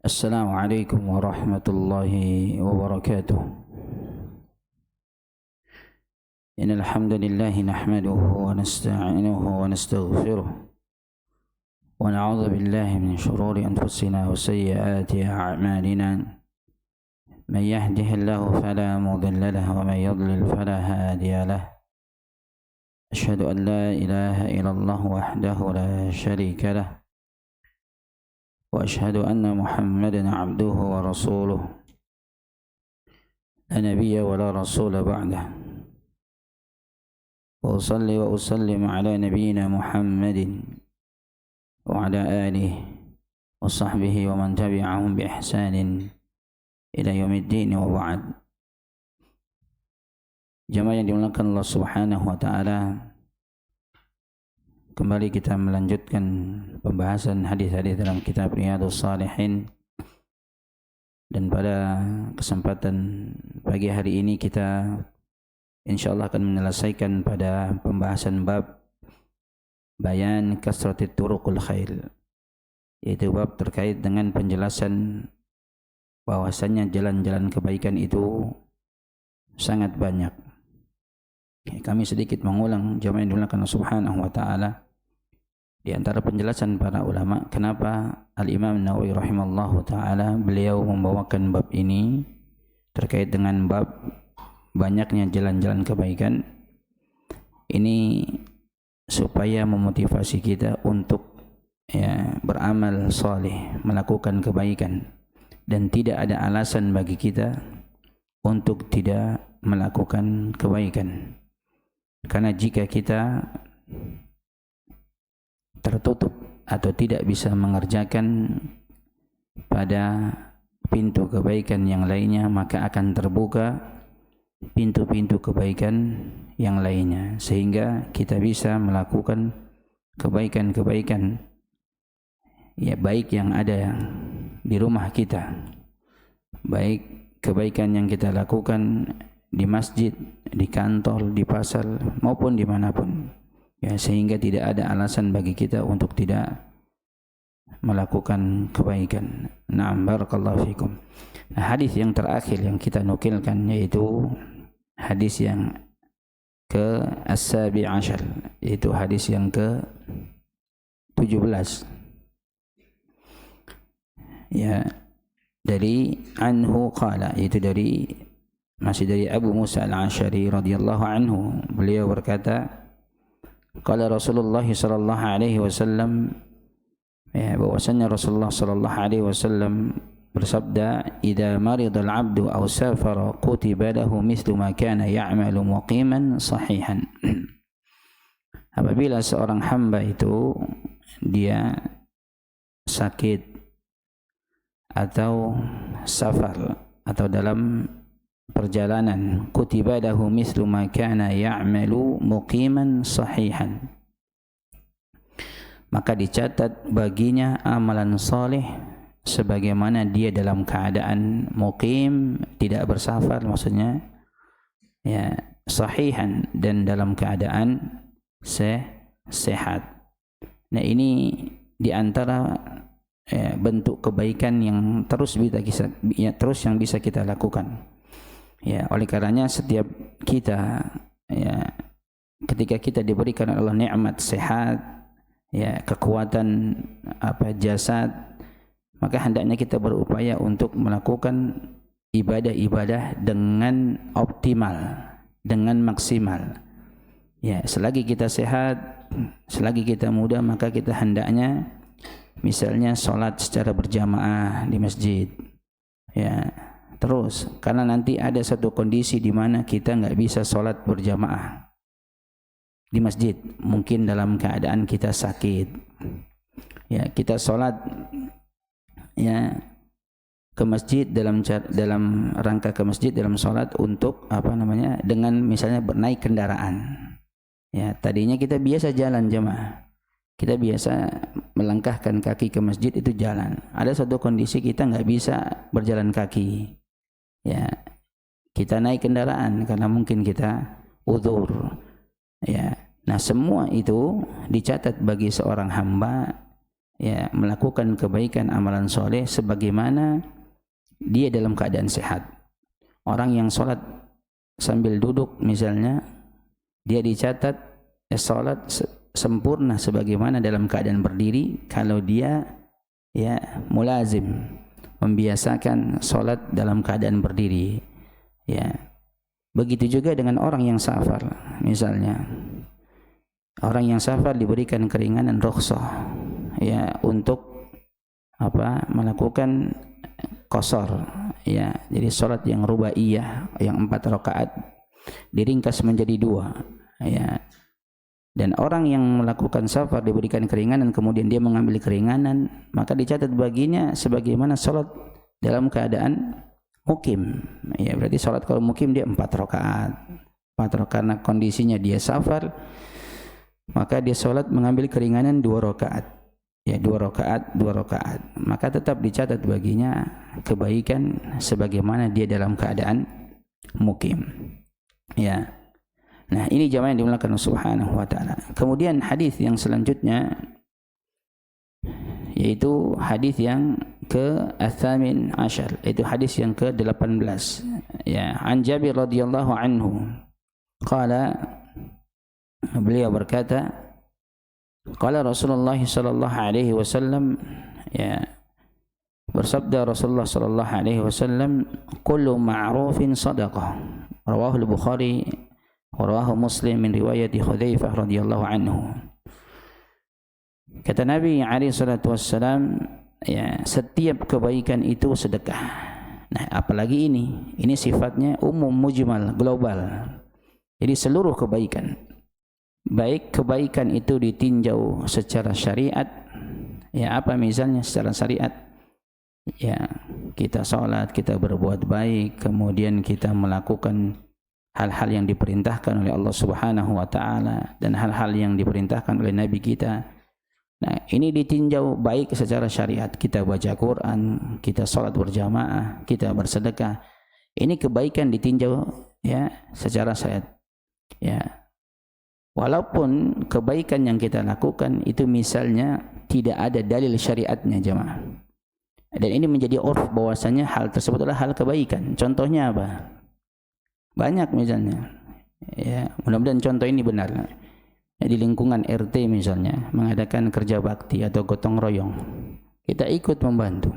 السلام عليكم ورحمة الله وبركاته. إن الحمد لله نحمده ونستعينه ونستغفره ونعوذ بالله من شرور أنفسنا وسيئات أعمالنا. من يهده الله فلا مضل له ومن يضلل فلا هادي له. أشهد أن لا إله إلا الله وحده لا شريك له وأشهد أن محمدا عبده ورسوله لا نبي ولا رسول بعده. وأصلي وأسلم على نبينا محمد وعلى آله وصحبه ومن تبعهم بإحسان إلى يوم الدين وبعد. Jamaah yang dimuliakan Allah Subhanahu wa taala, kembali kita melanjutkan pembahasan hadis-hadis dalam kitab Riyadhus Shalihin, dan pada kesempatan pagi hari ini kita insyaallah akan menyelesaikan pada pembahasan bab bayan kasratit turuqul khair, yaitu bab terkait dengan penjelasan bahwasannya jalan-jalan kebaikan itu sangat banyak. Kami sedikit mengulang, jamaah yang dimuliakan Allah Subhanahu wa taala, di antara penjelasan para ulama kenapa Al-Imam Nawawi rahimallahu taala beliau membawakan bab ini terkait dengan bab banyaknya jalan-jalan kebaikan ini, supaya memotivasi kita untuk beramal saleh, melakukan kebaikan, dan tidak ada alasan bagi kita untuk tidak melakukan kebaikan. Karena jika kita tertutup atau tidak bisa mengerjakan pada pintu kebaikan yang lainnya, maka akan terbuka pintu-pintu kebaikan yang lainnya, sehingga kita bisa melakukan kebaikan-kebaikan baik yang ada di rumah kita, baik kebaikan yang kita lakukan di masjid, di kantor, di pasar, maupun dimanapun, sehingga tidak ada alasan bagi kita untuk tidak melakukan kebaikan. Na'am, barakallahu fikum. Nah, hadis yang terakhir yang kita nukilkan yaitu hadis yang ke-17, yaitu hadis yang ke-17. Dari anhu qala, yaitu masih dari Abu Musa Al-Asy'ari radhiyallahu anhu, beliau berkata, qala Rasulullah sallallahu alaihi wasallam, bahwasanya Rasulullah sallallahu alaihi wasallam bersabda, idza marida al-'abdu aw safara kutiba lahu mithlu ma kana ya'malu muqiman sahihan. Apabila seorang hamba itu dia sakit atau safar atau dalam perjalanan, kutiba lahu mithlu ma kana ya'malu muqiman sahihan, maka dicatat baginya amalan saleh sebagaimana dia dalam keadaan muqim, tidak bersafar, maksudnya sahihan, dan dalam keadaan sehat. Nah, ini diantara bentuk kebaikan yang terus yang bisa kita lakukan. Oleh karenanya setiap kita ketika kita diberikan Allah nikmat sehat, kekuatan jasad, maka hendaknya kita berupaya untuk melakukan ibadah-ibadah dengan optimal, dengan maksimal. Selagi kita sehat, selagi kita muda, maka kita hendaknya misalnya sholat secara berjamaah di masjid, terus, karena nanti ada satu kondisi di mana kita nggak bisa sholat berjamaah di masjid, mungkin dalam keadaan kita sakit, kita sholat ke masjid dalam rangka ke masjid dalam sholat untuk dengan misalnya naik kendaraan. Tadinya kita biasa jalan jamaah, kita biasa melangkahkan kaki ke masjid, itu jalan. Ada satu kondisi kita nggak bisa berjalan kaki, kita naik kendaraan karena mungkin kita uzur, Nah, semua itu dicatat bagi seorang hamba ya melakukan kebaikan amalan soleh sebagaimana dia dalam keadaan sehat. Orang yang sholat sambil duduk misalnya, dia dicatat sholat sempurna sebagaimana dalam keadaan berdiri kalau dia ya mulazim, membiasakan sholat dalam keadaan berdiri. Ya, begitu juga dengan orang yang safar misalnya. Orang yang safar diberikan keringanan rukhsah ya untuk melakukan qasar ya. Jadi salat yang rubaiyah yang 4 rakaat diringkas menjadi 2 ya. Dan orang yang melakukan safar diberikan keringanan kemudian dia mengambil keringanan, maka dicatat baginya sebagaimana salat dalam keadaan mukim. Ya, berarti salat kalau mukim dia 4 rakaat. 4 rakaat karena kondisinya dia safar, maka dia sholat mengambil keringanan 2 rakaat. Ya, 2 rakaat, 2 rakaat. Maka tetap dicatat baginya kebaikan sebagaimana dia dalam keadaan mukim. Ya. Nah, ini jamaah yang dimuliakan Allah Subhanahu wa taala. Kemudian hadis yang selanjutnya yaitu hadis yang ke-18, yaitu hadis yang ke-18. Ya, an Jabir radhiyallahu anhu. Qala, beliau berkata, qala Rasulullah sallallahu alaihi wasallam, ya, bersabda Rasulullah sallallahu alaihi wasallam, kullu ma'rufin sadaqah. Rawahu al-Bukhari wa rawahu Muslim min riwayat Hudzaifah radhiyallahu anhu. Kata Nabi alaihi salatu wassalam, ya, setiap kebaikan itu sedekah. Nah, apalagi ini sifatnya umum, mujmal, global. Jadi seluruh kebaikan, baik kebaikan itu ditinjau secara syariat, ya apa misalnya secara syariat, ya kita sholat, kita berbuat baik, kemudian kita melakukan hal-hal yang diperintahkan oleh Allah Subhanahu wa taala dan hal-hal yang diperintahkan oleh Nabi kita. Nah, ini ditinjau baik secara syariat, kita baca Quran, kita sholat berjamaah, kita bersedekah. Ini kebaikan ditinjau ya secara syariat. Ya, walaupun kebaikan yang kita lakukan itu misalnya tidak ada dalil syariatnya jemaah, dan ini menjadi urf bahwasanya hal tersebut adalah hal kebaikan. Contohnya apa? Banyak misalnya, ya mudah-mudahan contoh ini benar. Ya, di lingkungan RT misalnya mengadakan kerja bakti atau gotong royong, kita ikut membantu.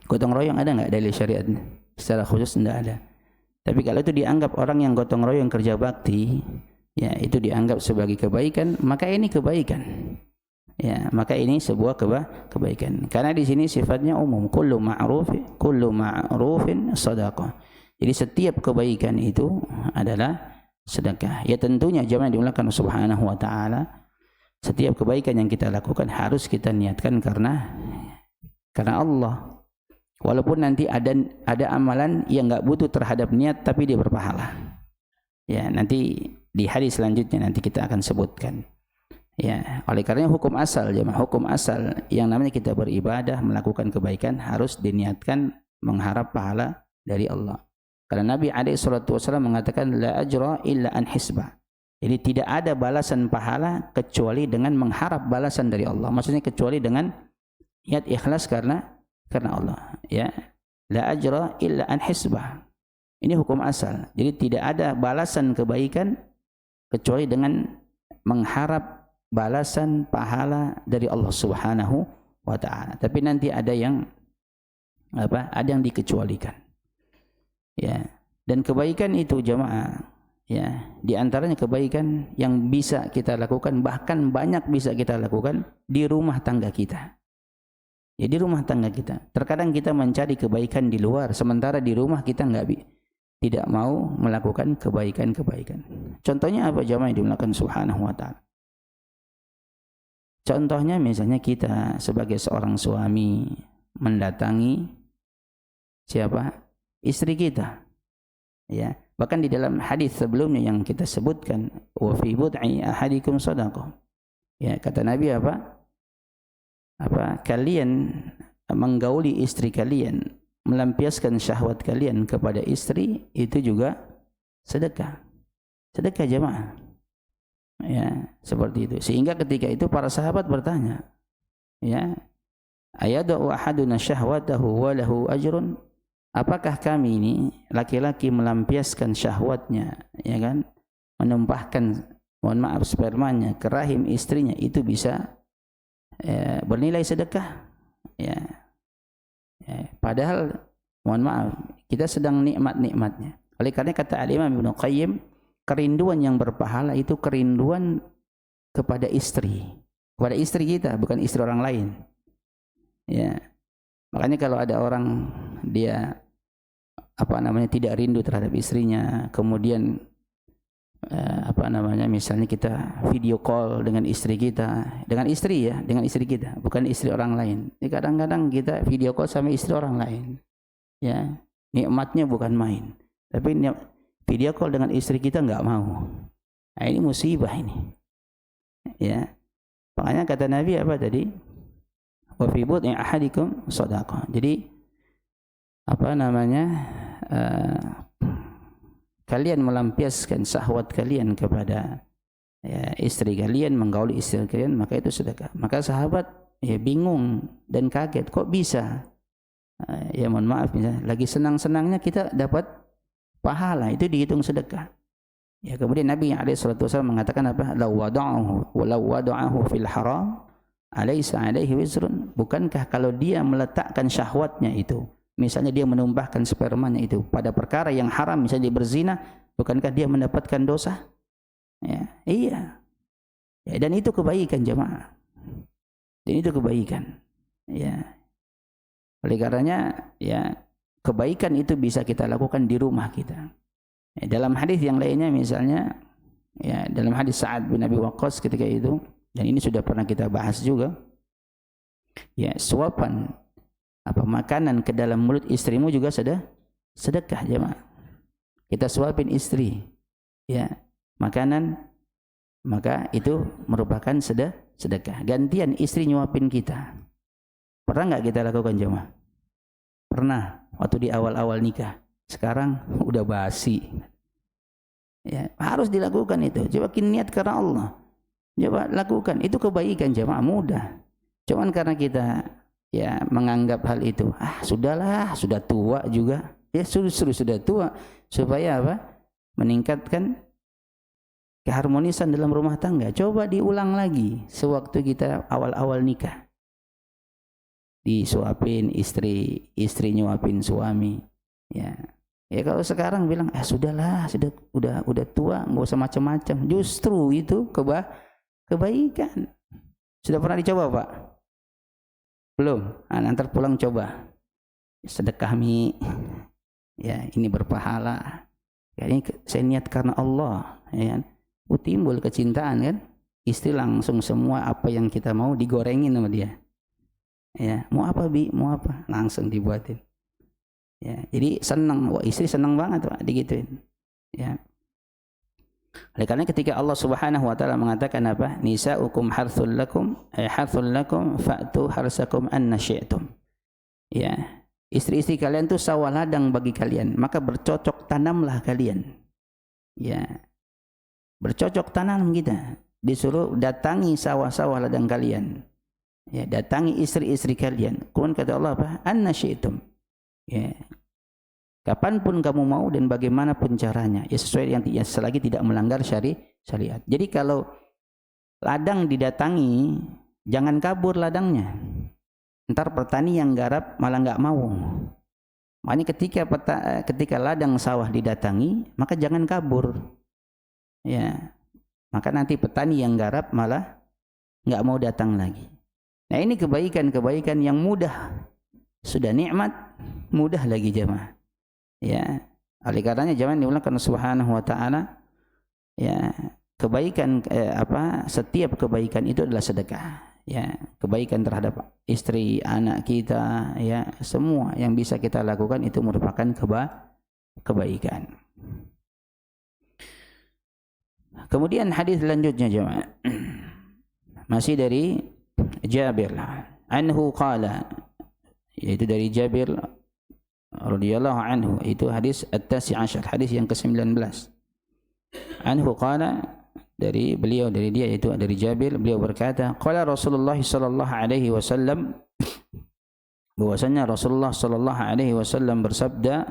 Gotong royong ada nggak dalil syariatnya? Secara khusus tidak ada. Tapi kalau itu dianggap orang yang gotong royong kerja bakti, ya itu dianggap sebagai kebaikan, maka ini kebaikan. Ya, maka ini sebuah kebaikan. Karena di sini sifatnya umum, kullu ma'rufin shadaqah. Jadi setiap kebaikan itu adalah sedekah. Ya tentunya jamaah dimuliakan Subhanahu wa taala, setiap kebaikan yang kita lakukan harus kita niatkan karena Allah. Walaupun nanti ada amalan yang enggak butuh terhadap niat tapi dia berpahala. Ya, nanti di hadis selanjutnya nanti kita akan sebutkan. Ya, oleh karena hukum asal jemaah, hukum asal yang namanya kita beribadah, melakukan kebaikan harus diniatkan mengharap pahala dari Allah. Karena Nabi alaihi salatu wasallam mengatakan la ajra illa an hisba. Jadi tidak ada balasan pahala kecuali dengan mengharap balasan dari Allah. Maksudnya kecuali dengan niat ikhlas karena Allah, ya. La ajra illa an hisbah. Ini hukum asal. Jadi tidak ada balasan kebaikan kecuali dengan mengharap balasan pahala dari Allah Subhanahu wa taala. Tapi nanti ada yang ada yang dikecualikan. Ya. Dan kebaikan itu jemaah, ya, di antaranya kebaikan yang bisa kita lakukan, bahkan banyak bisa kita lakukan di rumah tangga kita. Ya, di rumah tangga kita. Terkadang kita mencari kebaikan di luar, sementara di rumah kita tidak mau melakukan kebaikan-kebaikan. Contohnya apa jamaah yang dimuliakan Subhanahu wa taala? Contohnya misalnya kita sebagai seorang suami mendatangi siapa? Istri kita. Ya, bahkan di dalam hadis sebelumnya yang kita sebutkan, wa fi bud'i ahadikum shadaqah. Ya, kata Nabi apa? Kalian menggauli istri kalian, melampiaskan syahwat kalian kepada istri, itu juga sedekah. Sedekah jemaah. Ya, seperti itu. Sehingga ketika itu para sahabat bertanya, Ya, ayada'u ahaduna syahwatahu wa lahu ajrun? Apakah kami ini laki-laki melampiaskan syahwatnya, ya kan? Menumpahkan, mohon maaf, spermanya ke rahim istrinya, itu bisa bernilai sedekah, ya. Padahal mohon maaf, kita sedang nikmat-nikmatnya. Oleh karena kata Al-Imam Ibnu Qayyim, kerinduan yang berpahala itu kerinduan kepada istri kita, bukan istri orang lain. Ya. Makanya kalau ada orang dia tidak rindu terhadap istrinya, kemudian misalnya kita video call dengan istri kita, dengan istri kita, bukan istri orang lain. Jadi kadang-kadang kita video call sama istri orang lain, ya, nikmatnya bukan main. Tapi video call dengan istri kita nggak mau. Nah, ini musibah ini, ya. Makanya kata Nabi apa tadi? Wa fi bud'i ahadikum shadaqah. Jadi kalian melampiaskan syahwat kalian kepada istri kalian, menggauli istri kalian, maka itu sedekah. Maka sahabat bingung dan kaget, kok bisa? Mohon maaf, misalnya lagi senang-senangnya kita dapat pahala, itu dihitung sedekah. Kemudian Nabi SAW mengatakan apa? Law wada'ahu fil haram alaysa alaihi wizrun? Bukankah kalau dia meletakkan syahwatnya itu, misalnya dia menumpahkan spermanya itu pada perkara yang haram, misalnya dia berzina, bukankah dia mendapatkan dosa? Iya. Dan itu kebaikan, jemaah. Dan itu kebaikan. Oleh karenanya, kebaikan itu bisa kita lakukan di rumah kita. Dalam hadis yang lainnya, misalnya, dalam hadis Sa'ad bin Abi Waqqas ketika itu, dan ini sudah pernah kita bahas juga, suapan makanan ke dalam mulut istrimu juga sedekah, jemaah. Kita suapin istri makanan, maka itu merupakan sedekah. Gantian istri nyuapin kita. Pernah enggak kita lakukan, jemaah? Pernah, waktu di awal-awal nikah. Sekarang udah basi. Harus dilakukan itu. Coba niat karena Allah. Coba lakukan. Itu kebaikan, jemaah, mudah. Cuman karena kita menganggap hal itu, sudahlah, sudah tua juga. Sudah tua, supaya meningkatkan keharmonisan dalam rumah tangga. Coba diulang lagi sewaktu kita awal-awal nikah. Disuapin istri nyuapin suami. Kalau sekarang bilang, sudahlah, udah tua, nggak usah macam-macam. Justru itu kebaikan. Sudah pernah dicoba, Pak? Belum? Nanti pulang coba. Sedekah ini berpahala. Ini saya niat karena Allah. Timbul kecintaan kan? Istri langsung semua apa yang kita mau digorengin sama dia. Mau apa, Bi? Mau apa? Langsung dibuatin. Jadi senang. Wah, istri senang banget, Pak, digituin. Oleh karena ketika Allah Subhanahu wa taala mengatakan apa? Nisa'ukum harthul lakum fa'tu harsakum anna syi'tum. Istri-istri kalian itu sawah ladang bagi kalian, maka bercocok tanamlah kalian. Bercocok tanam kita. Disuruh datangi sawah-sawah ladang kalian. Datangi istri-istri kalian. Kemudian kata Allah apa? Anna syi'tum. Kapanpun kamu mau dan bagaimanapun caranya, sesuai yang selagi tidak melanggar syariat. Jadi kalau ladang didatangi, jangan kabur ladangnya. Ntar petani yang garap malah nggak mau. Makanya ketika ladang sawah didatangi, maka jangan kabur. Maka nanti petani yang garap malah nggak mau datang lagi. Nah, ini kebaikan yang mudah. Sudah nikmat, mudah lagi, jemaah. Oleh karenanya jangan diulang karena Subhanahu wa taala kebaikan setiap kebaikan itu adalah sedekah. Kebaikan terhadap istri, anak kita, semua yang bisa kita lakukan itu merupakan kebaikan. Kemudian hadis selanjutnya, jemaah. Masih dari Jabir anhu qala, yaitu dari Jabir radhiyallahu anhu, itu hadis at-tasi' asyar, hadis yang ke-19. Anhu qala, dari beliau, dari dia, yaitu dari Jabir, beliau berkata, qala Rasulullah sallallahu alaihi wasallam, bahwasanya Rasulullah sallallahu alaihi wasallam bersabda,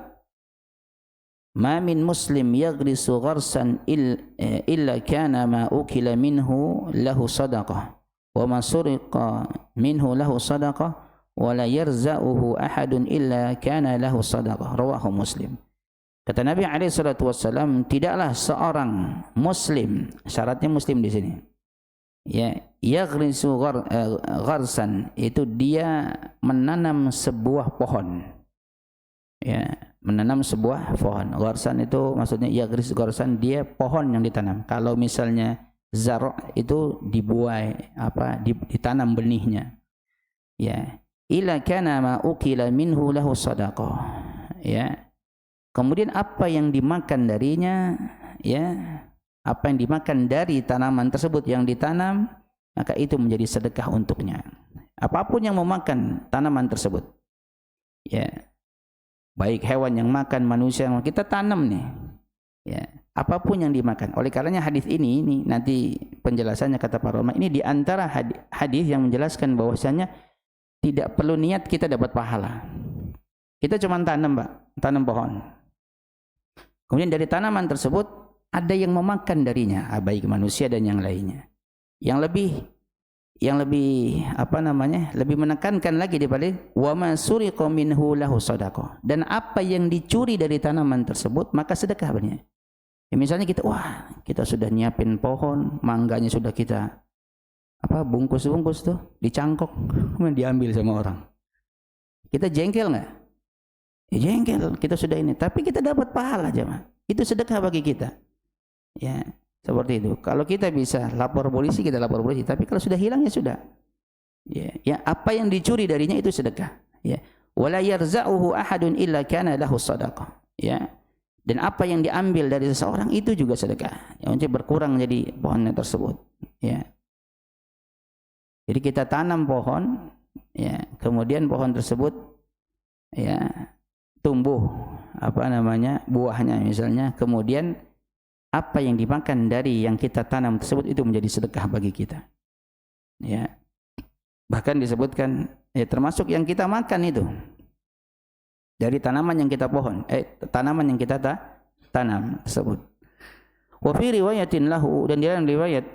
ma min muslim yaghrisu gharsan illa kana ma ukila minhu lahu sadaqah wa ma suriqa minhu lahu sadaqah wa la yarza'uhu ahadun illa kana lahu sadaqah, rawahu Muslim. Kata Nabi alaihi salatu wasallam, tidaklah seorang muslim, syaratnya muslim di sini, ya, yaghrisu gharsan, itu dia menanam sebuah pohon, ya, menanam sebuah pohon. Gharsan itu maksudnya yaghris gharsan, dia pohon yang ditanam. Kalau misalnya zar' itu dibuai, ditanam benihnya, ya, ila kana ma ukila minhu lahu sadaqah, ya. Kemudian apa yang dimakan darinya, ya, apa yang dimakan dari tanaman tersebut yang ditanam, maka itu menjadi sedekah untuknya. Apapun yang memakan tanaman tersebut, ya, baik hewan yang makan, manusia yang kita tanam nih, ya, apapun yang dimakan. Oleh karenanya hadis ini nanti penjelasannya kata para ulama, ini diantara hadis yang menjelaskan bahwasanya tidak perlu niat kita dapat pahala. Kita cuma tanam, Pak, tanam pohon. Kemudian dari tanaman tersebut ada yang memakan darinya, baik manusia dan yang lainnya. Yang lebih lebih menekankan lagi daripada wa ma suriqa minhu lahu sadaqah, dan apa yang dicuri dari tanaman tersebut maka sedekah baginya. Ya, misalnya kita sudah nyiapin pohon, mangganya sudah kita bungkus-bungkus tuh, dicangkok, kemudian diambil sama orang. Kita jengkel enggak? Ya, jengkel, kita sudah ini, tapi kita dapat pahala, jemaah. Itu sedekah bagi kita. Ya, seperti itu. Kalau kita bisa lapor polisi, kita lapor polisi, tapi kalau sudah hilang ya sudah. Ya, apa yang dicuri darinya itu sedekah. Ya. Wala yarza'uhu ahadun illa kana lahu sadaqah. Ya. Dan apa yang diambil dari seseorang itu juga sedekah. Ya, untuk berkurang jadi pohonnya tersebut. Ya. Jadi kita tanam pohon, ya, kemudian pohon tersebut, ya, tumbuh buahnya misalnya, kemudian apa yang dimakan dari yang kita tanam tersebut itu menjadi sedekah bagi kita. Ya. Bahkan disebutkan, ya, termasuk yang kita makan itu dari tanaman yang kita tanaman yang kita tanam tersebut. Wa fi riwayatin lahu, dan dalam riwayat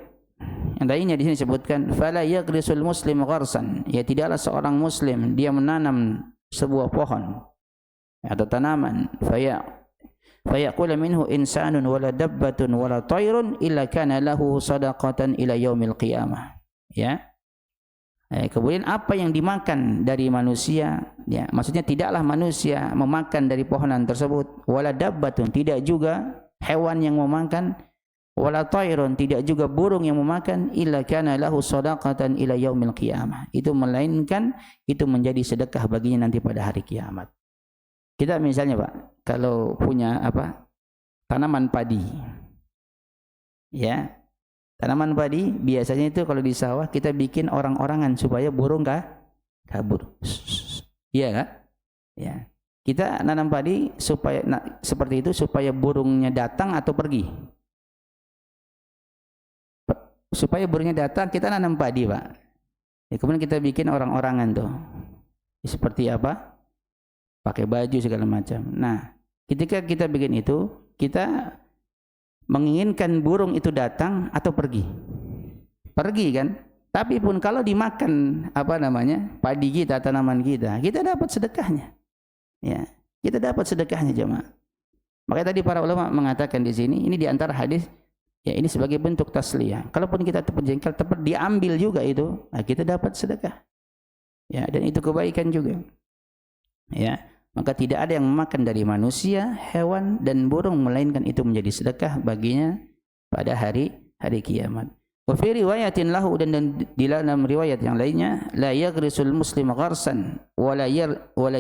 yang lainnya di sini disebutkan, fala yaghrisul muslim gharsan, ya, tidaklah seorang muslim dia menanam sebuah pohon atau tanaman, fayaqula minhu insanun wala dabbatun wala tayrun illa kana lahu sadaqatan ila yaumil qiyamah, ya. Kemudian apa yang dimakan dari manusia, ya, maksudnya tidaklah manusia memakan dari pohonan tersebut, wala dabbatun, tidak juga hewan yang memakan, wala tayrun, tidak juga burung yang memakan, illa kana lahu sadaqatan ila yaumil qiyamah, itu melainkan itu menjadi sedekah baginya nanti pada hari kiamat. Kita misalnya, Pak, kalau punya tanaman padi, ya, tanaman padi biasanya itu kalau di sawah kita bikin orang-orangan supaya burung kabur, iya kan? Ya, kita nanam padi supaya seperti itu supaya burungnya datang atau pergi. Supaya burungnya datang kita nanam padi, Pak. Ya, kemudian kita bikin orang-orangan tuh, seperti apa? Pakai baju segala macam. Nah, ketika kita bikin itu, kita menginginkan burung itu datang atau pergi. Pergi kan? Tapi pun kalau dimakan padi kita, tanaman kita dapat sedekahnya. Ya, kita dapat sedekahnya, jemaah. Makanya tadi para ulama mengatakan di sini, ini di antara hadis, ya, ini sebagai bentuk tasliyah. Kalaupun kita terjengkel, tepat diambil juga itu, nah, kita dapat sedekah. Ya, dan itu kebaikan juga. Ya, maka tidak ada yang memakan dari manusia, hewan dan burung melainkan itu menjadi sedekah baginya pada hari kiamat. Wa fi riwayatin lahu, dan di dalam riwayat yang lainnya, la yaghrisul muslim gharsan wa la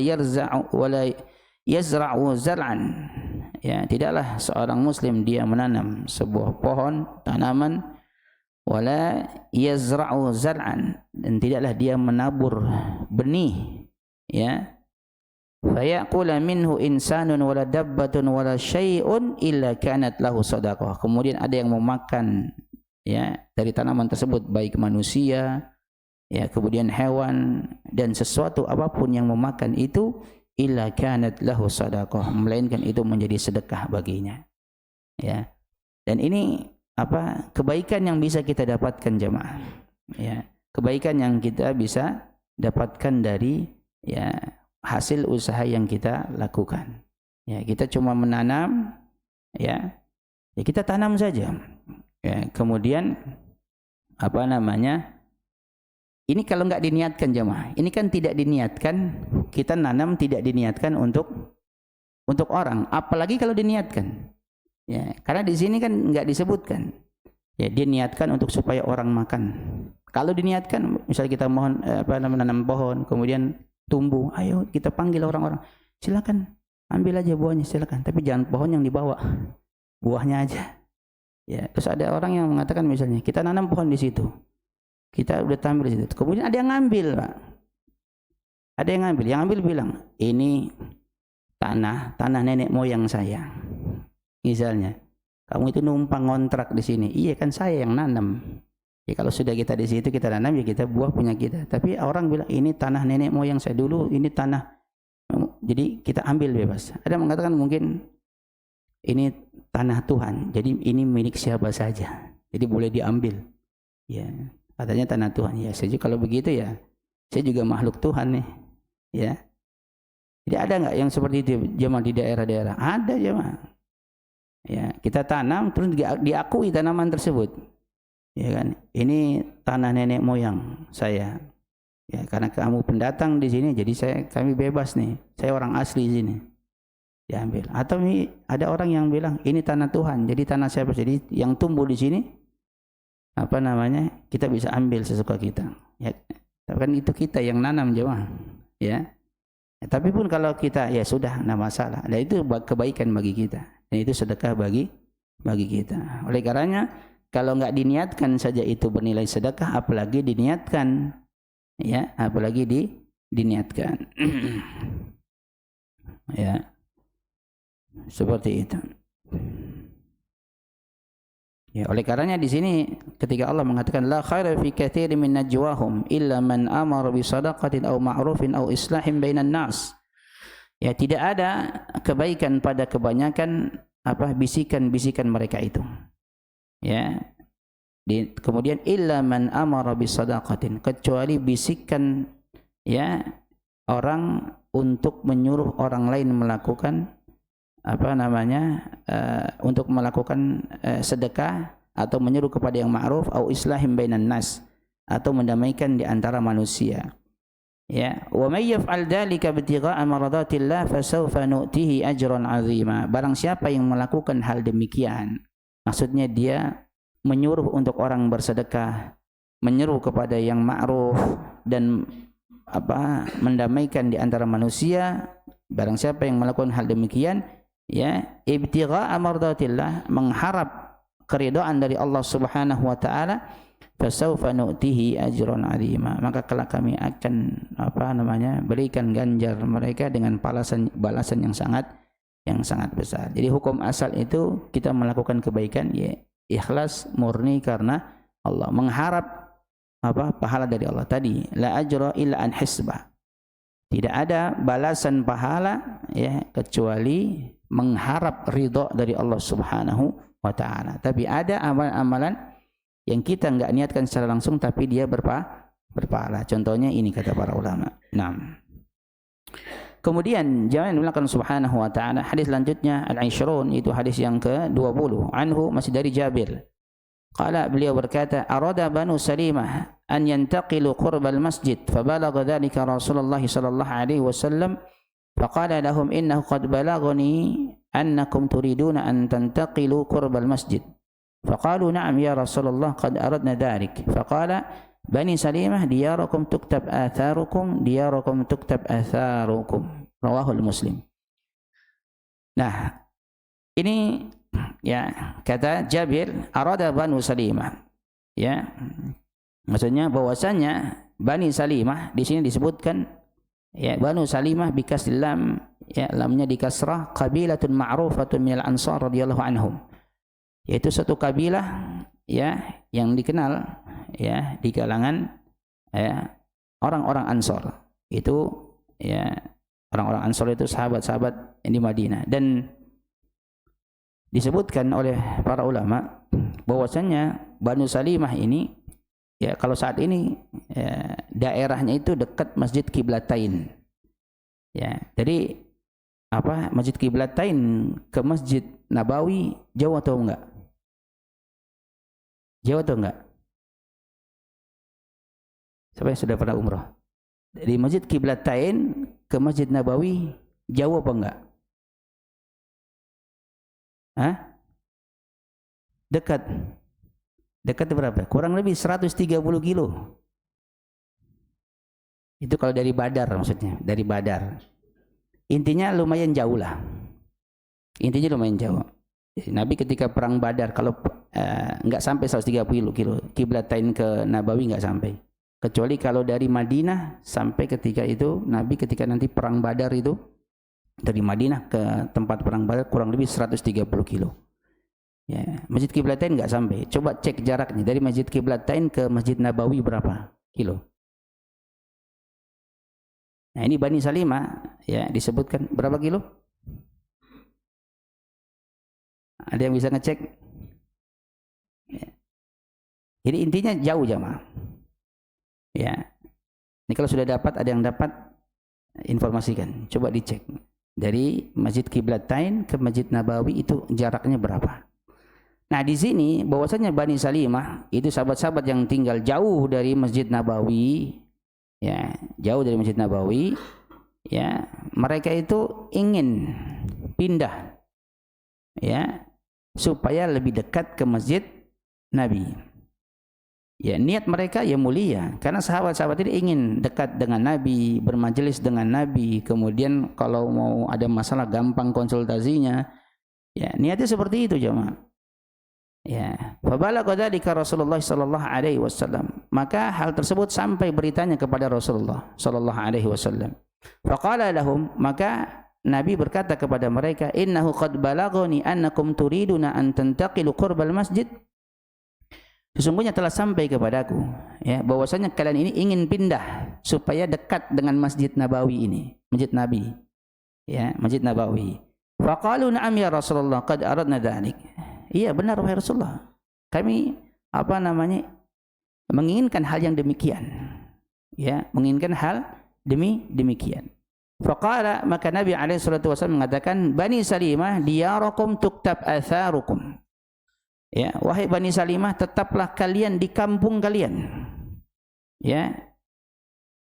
yarza'u wa la yazra'u zar'an. Ya, tidaklah seorang muslim dia menanam sebuah pohon, tanaman, wala yazra'u zar'an, dan tidaklah dia menabur benih, ya. Fayaqula minhu insanun wala dabbatun wala syai'un illa kanat lahu sadaqah. Kemudian ada yang memakan ya dari tanaman tersebut, baik manusia, ya kemudian hewan dan sesuatu apapun yang memakan itu, illa kanat lahu sadaqah, melainkan itu menjadi sedekah baginya. Ya. Dan ini kebaikan yang bisa kita dapatkan jemaah. Ya, kebaikan yang kita bisa dapatkan dari ya hasil usaha yang kita lakukan. Ya, kita cuma menanam, ya kita tanam saja. Ya, kemudian ini kalau nggak diniatkan jemaah, ini kan tidak diniatkan, kita nanam tidak diniatkan untuk orang, apalagi kalau diniatkan. Ya, karena di sini kan nggak disebutkan. Ya, dia niatkan untuk supaya orang makan. Kalau diniatkan, misalnya kita mohon menanam pohon, kemudian tumbuh, ayo kita panggil orang-orang, silakan ambil aja buahnya, silakan. Tapi jangan pohon yang dibawa, buahnya aja. Ya, terus ada orang yang mengatakan misalnya kita nanam pohon di situ, kita udah tampil di situ. Kemudian ada yang ngambil, Pak. Ada yang ngambil bilang ini tanah nenek moyang saya. Misalnya, kamu itu numpang ngontrak di sini. Iya kan saya yang nanam. Ya kalau sudah kita di situ kita nanam ya kita buah punya kita. Tapi orang bilang ini tanah nenek moyang saya dulu, ini tanah. Jadi kita ambil bebas. Ada yang mengatakan mungkin ini tanah Tuhan. Jadi ini milik siapa saja. Jadi boleh diambil. Ya, katanya tanah Tuhan. Ya, saya juga kalau begitu ya, saya juga makhluk Tuhan nih. Ya. Jadi ada enggak yang seperti itu jemaah di daerah-daerah? Ada jemaah. Ya, kita tanam terus diakui tanaman tersebut. Ya kan? Ini tanah nenek moyang saya. Ya, karena kamu pendatang di sini jadi kami bebas nih. Saya orang asli di sini. Diambil. Atau ada orang yang bilang ini tanah Tuhan. Jadi tanah siapa? Jadi yang tumbuh di sini kita bisa ambil sesuka kita. Ya, tapi kan itu kita yang nanam jemaah. Ya. Ya, tapi pun kalau kita ya sudah enggak masalah. Dan itu kebaikan bagi kita. Dan itu sedekah bagi kita. Oleh karenanya kalau enggak diniatkan saja itu bernilai sedekah, apalagi diniatkan. Ya, apalagi diniatkan. Ya. Seperti itu. Ya, oleh karenanya di sini ketika Allah mengatakan la khaira fi katsirin min najwahum illa man amara bi shadaqatin aw ma'rufin aw islahin bainan nas. Ya, tidak ada kebaikan pada kebanyakan bisikan-bisikan mereka itu. Ya. Kemudian illa man amara bi shadaqatin, kecuali bisikan ya orang untuk menyuruh orang lain melakukan untuk melakukan sedekah atau menyuruh kepada yang ma'ruf au islahim bainan nas, atau mendamaikan di antara manusia. Ya, wa may yaf'al dzalika ibtigha'a maradatillah fasawfa nu'tihi ajran 'azima. Barang siapa yang melakukan hal demikian, maksudnya dia menyuruh untuk orang bersedekah, menyeru kepada yang ma'ruf dan mendamaikan di antara manusia, barang siapa yang melakukan hal demikian, ya, ibtigha'a mardatillah, mengharap keridhaan dari Allah Subhanahu wa taala, fasawfa nu'tihi ajran 'azima, maka kelak kami akan berikan ganjar mereka dengan balasan yang sangat besar. Jadi hukum asal itu kita melakukan kebaikan ya ikhlas murni karena Allah, mengharap pahala dari Allah. Tadi la ajra illa an hisbah, tidak ada balasan pahala ya kecuali mengharap ridha dari Allah Subhanahu wa taala. Tapi ada amalan-amalan yang kita enggak niatkan secara langsung tapi dia berpahala. Contohnya ini kata para ulama. Naam. Kemudian jangan dilakukan Subhanahu wa taala. Hadis selanjutnya al-'ishrun, itu hadis yang ke-20. Anhu, masih dari Jabir. Qala, beliau berkata, arada Banu Salimah an yantaqilu qurbal masjid, fabalagha dhalika Rasulullah sallallahu alaihi wasallam, faqala lahum innahu qad balaghani annakum turiduna an tantaqilu qurbal masjid. Faqalu na'am ya Rasulullah qad aradna dhalik. Faqala Bani Salimah diyarakum tuktab atharukum, diyarakum tuktab atharukum. Rawahul Muslim. Nah, ini ya kata Jabir, arada Banu Salimah. Ya. Maksudnya bahwasanya Bani Salimah di sini disebutkan ya Banu Salimah bikasril lam, ya lamnya dikasrah, qabilatun ma'rufatun minal ansar radhiyallahu anhum. Yaitu satu kabilah ya yang dikenal ya di kalangan ya orang-orang Ansor. Itu ya orang-orang Ansor itu sahabat-sahabat di Madinah, dan disebutkan oleh para ulama bahwasanya Banu Salimah ini ya kalau saat ini ya, daerahnya itu dekat Masjid Qiblatain. Ya, jadi apa Masjid Qiblatain ke Masjid Nabawi jauh atau enggak? Jauh atau enggak? Siapa yang sudah pernah umrah? Dari Masjid Qiblatain ke Masjid Nabawi jauh apa enggak? Hah? Dekat. Dekat berapa? Kurang lebih 130 kilo. Itu kalau dari Badar maksudnya, dari Badar. Intinya lumayan jauh lah. Intinya lumayan jauh. Nabi ketika perang Badar kalau enggak sampai 130 kilo, Qiblatain ke Nabawi enggak sampai. Kecuali kalau dari Madinah sampai ketika itu Nabi ketika nanti perang Badar itu dari Madinah ke tempat perang Badar kurang lebih 130 kilo. Ya, Masjid Qiblatain enggak sampai. Coba cek jaraknya dari Masjid Qiblatain ke Masjid Nabawi berapa kilo. Nah, ini Bani Salimah ya disebutkan berapa kilo? Ada yang bisa ngecek? Ya. Jadi intinya jauh jamaah. Ya. Ini kalau sudah dapat, ada yang dapat, informasikan. Coba dicek. Dari Masjid Qiblatain ke Masjid Nabawi itu jaraknya berapa? Nah, di sini bahwasanya Bani Salimah itu sahabat-sahabat yang tinggal jauh dari Masjid Nabawi, ya, jauh dari Masjid Nabawi, ya, mereka itu ingin pindah, ya, supaya lebih dekat ke Masjid Nabi. Ya, niat mereka ya mulia, karena sahabat-sahabat ini ingin dekat dengan Nabi, bermajelis dengan Nabi, kemudian kalau mau ada masalah gampang konsultasinya. Ya, niatnya seperti itu jemaah. Ya, fabalagha dzalika Rasulullah sallallahu alaihi wasallam. Maka hal tersebut sampai beritanya kepada Rasulullah sallallahu alaihi wasallam. Faqala lahum, maka Nabi berkata kepada mereka, innahu qad balaghani annakum turiduna an tantaqilu qurbal masjid. Sesungguhnya telah sampai kepadaku ya bahwasanya kalian ini ingin pindah supaya dekat dengan Masjid Nabawi ini, Masjid Nabi. Ya, Masjid Nabawi. Faqalu na'am ya Rasulullah qad aradna dzalik. Iya benar wahai Rasulullah. Kami menginginkan hal yang demikian. Ya, menginginkan hal demikian. Faqala, maka Nabi alaihi salatu wasallam mengatakan, Bani Salimah diyarakum tuktab atharukum. Ya, wahai Bani Salimah, tetaplah kalian di kampung kalian. Ya.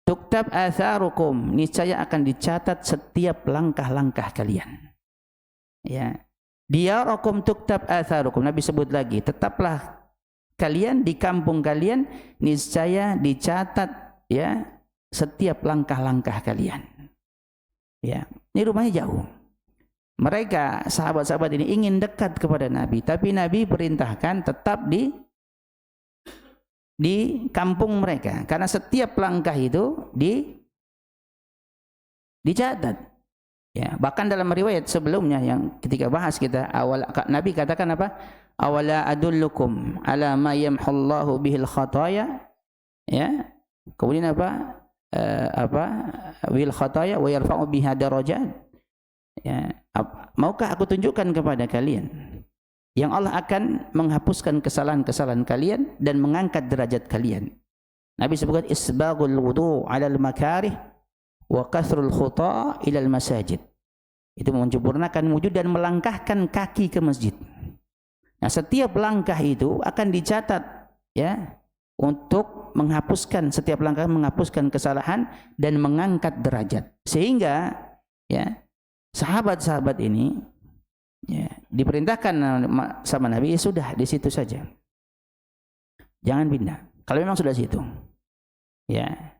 Tuktab atharukum, niscaya akan dicatat setiap langkah-langkah kalian. Ya. Diyarakum tuktab atharukum. Nabi sebut lagi, tetaplah kalian di kampung kalian, niscaya dicatat ya setiap langkah-langkah kalian. Ya, ini rumahnya jauh. Mereka sahabat-sahabat ini ingin dekat kepada Nabi, tapi Nabi perintahkan tetap di kampung mereka, karena setiap langkah itu dicatat. Ya, bahkan dalam riwayat sebelumnya yang ketika bahas kita awal, Nabi katakan apa? Awala adullukum ala ma yamhullahu bihil khataya. Ya. Kemudian apa? Wil khataya wa yarfa'u biha darajat. Ya, maukah aku tunjukkan kepada kalian yang Allah akan menghapuskan kesalahan-kesalahan kalian dan mengangkat derajat kalian. Nabi sebutkan isbaghul wudu' 'alal makarih wa kasrul khuta' ilal masajid. Itu menyempurnakan wujud dan melangkahkan kaki ke masjid. Nah, setiap langkah itu akan dicatat ya untuk menghapuskan, setiap langkah menghapuskan kesalahan dan mengangkat derajat. Sehingga ya sahabat-sahabat ini ya diperintahkan sama Nabi, ya sudah di situ saja. Jangan pindah. Kalau memang sudah situ. Ya.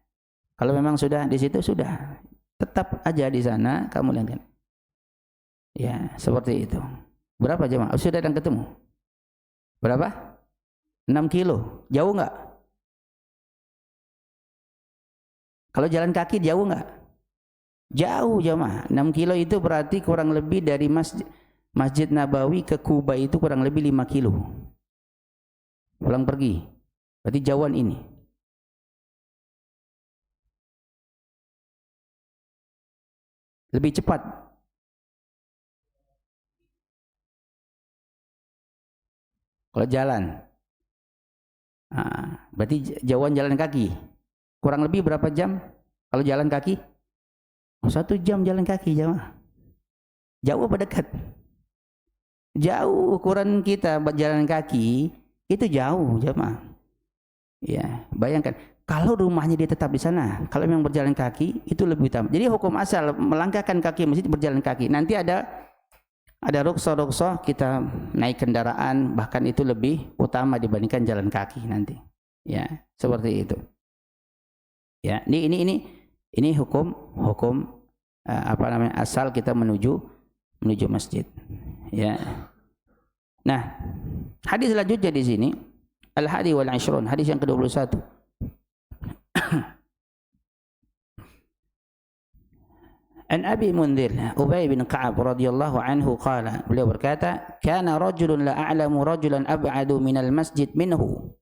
Kalau memang sudah di situ, sudah tetap aja di sana, kamu lihat kan. Ya, seperti itu. Berapa jemaah? Sudah datang ketemu? Berapa? 6 kilo. Jauh enggak? Kalau jalan kaki jauh enggak? Jauh jemaah. 6 kilo itu berarti kurang lebih dari Masjid Nabawi ke Kuba itu kurang lebih 5 kilo. pulang pergi. Berarti jauhan ini. Lebih cepat. Kalau jalan. Nah, berarti jauhan jalan kaki. Kurang lebih berapa jam kalau jalan kaki? 1 jam jalan kaki, jamaah. Jauh apa dekat? Jauh. Ukuran kita berjalan kaki itu jauh, jamaah. Ya, bayangkan kalau rumahnya dia tetap di sana, kalau memang berjalan kaki itu lebih utama. Jadi hukum asal melangkahkan kaki masjid berjalan kaki. Nanti ada rukhsah kita naik kendaraan, bahkan itu lebih utama dibandingkan jalan kaki nanti. Ya, seperti itu. Ya, ini hukum asal kita menuju masjid. Ya. Nah, hadis selanjutnya di sini Al-Hadi wal Ashrun, hadis yang ke-21. An Abi Mundhir Ubay bin Ka'ab radhiyallahu anhu qala, beliau berkata, kana rajulun la a'lamu rajulan ab'adu minal masjid minhu.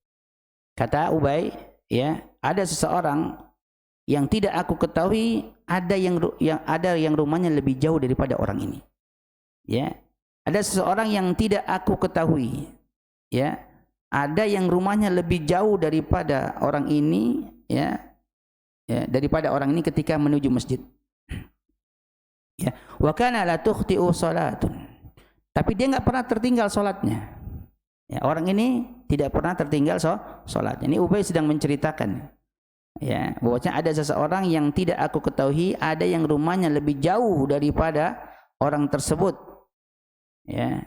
Kata Ubay, ya, ada seseorang yang tidak aku ketahui, ada yang rumahnya lebih jauh daripada orang ini. Ya, ada seseorang yang tidak aku ketahui, ya, ada yang rumahnya lebih jauh daripada orang ini, ya, daripada orang ini ketika menuju masjid. Ya, wa kana la tukhti'u salatun. Tapi dia enggak pernah tertinggal salatnya. Ya, orang ini tidak pernah tertinggal salatnya. Ini Ubay sedang menceritakan, ya, bahwasanya ada seseorang yang tidak aku ketahui, ada yang rumahnya lebih jauh daripada orang tersebut, ya,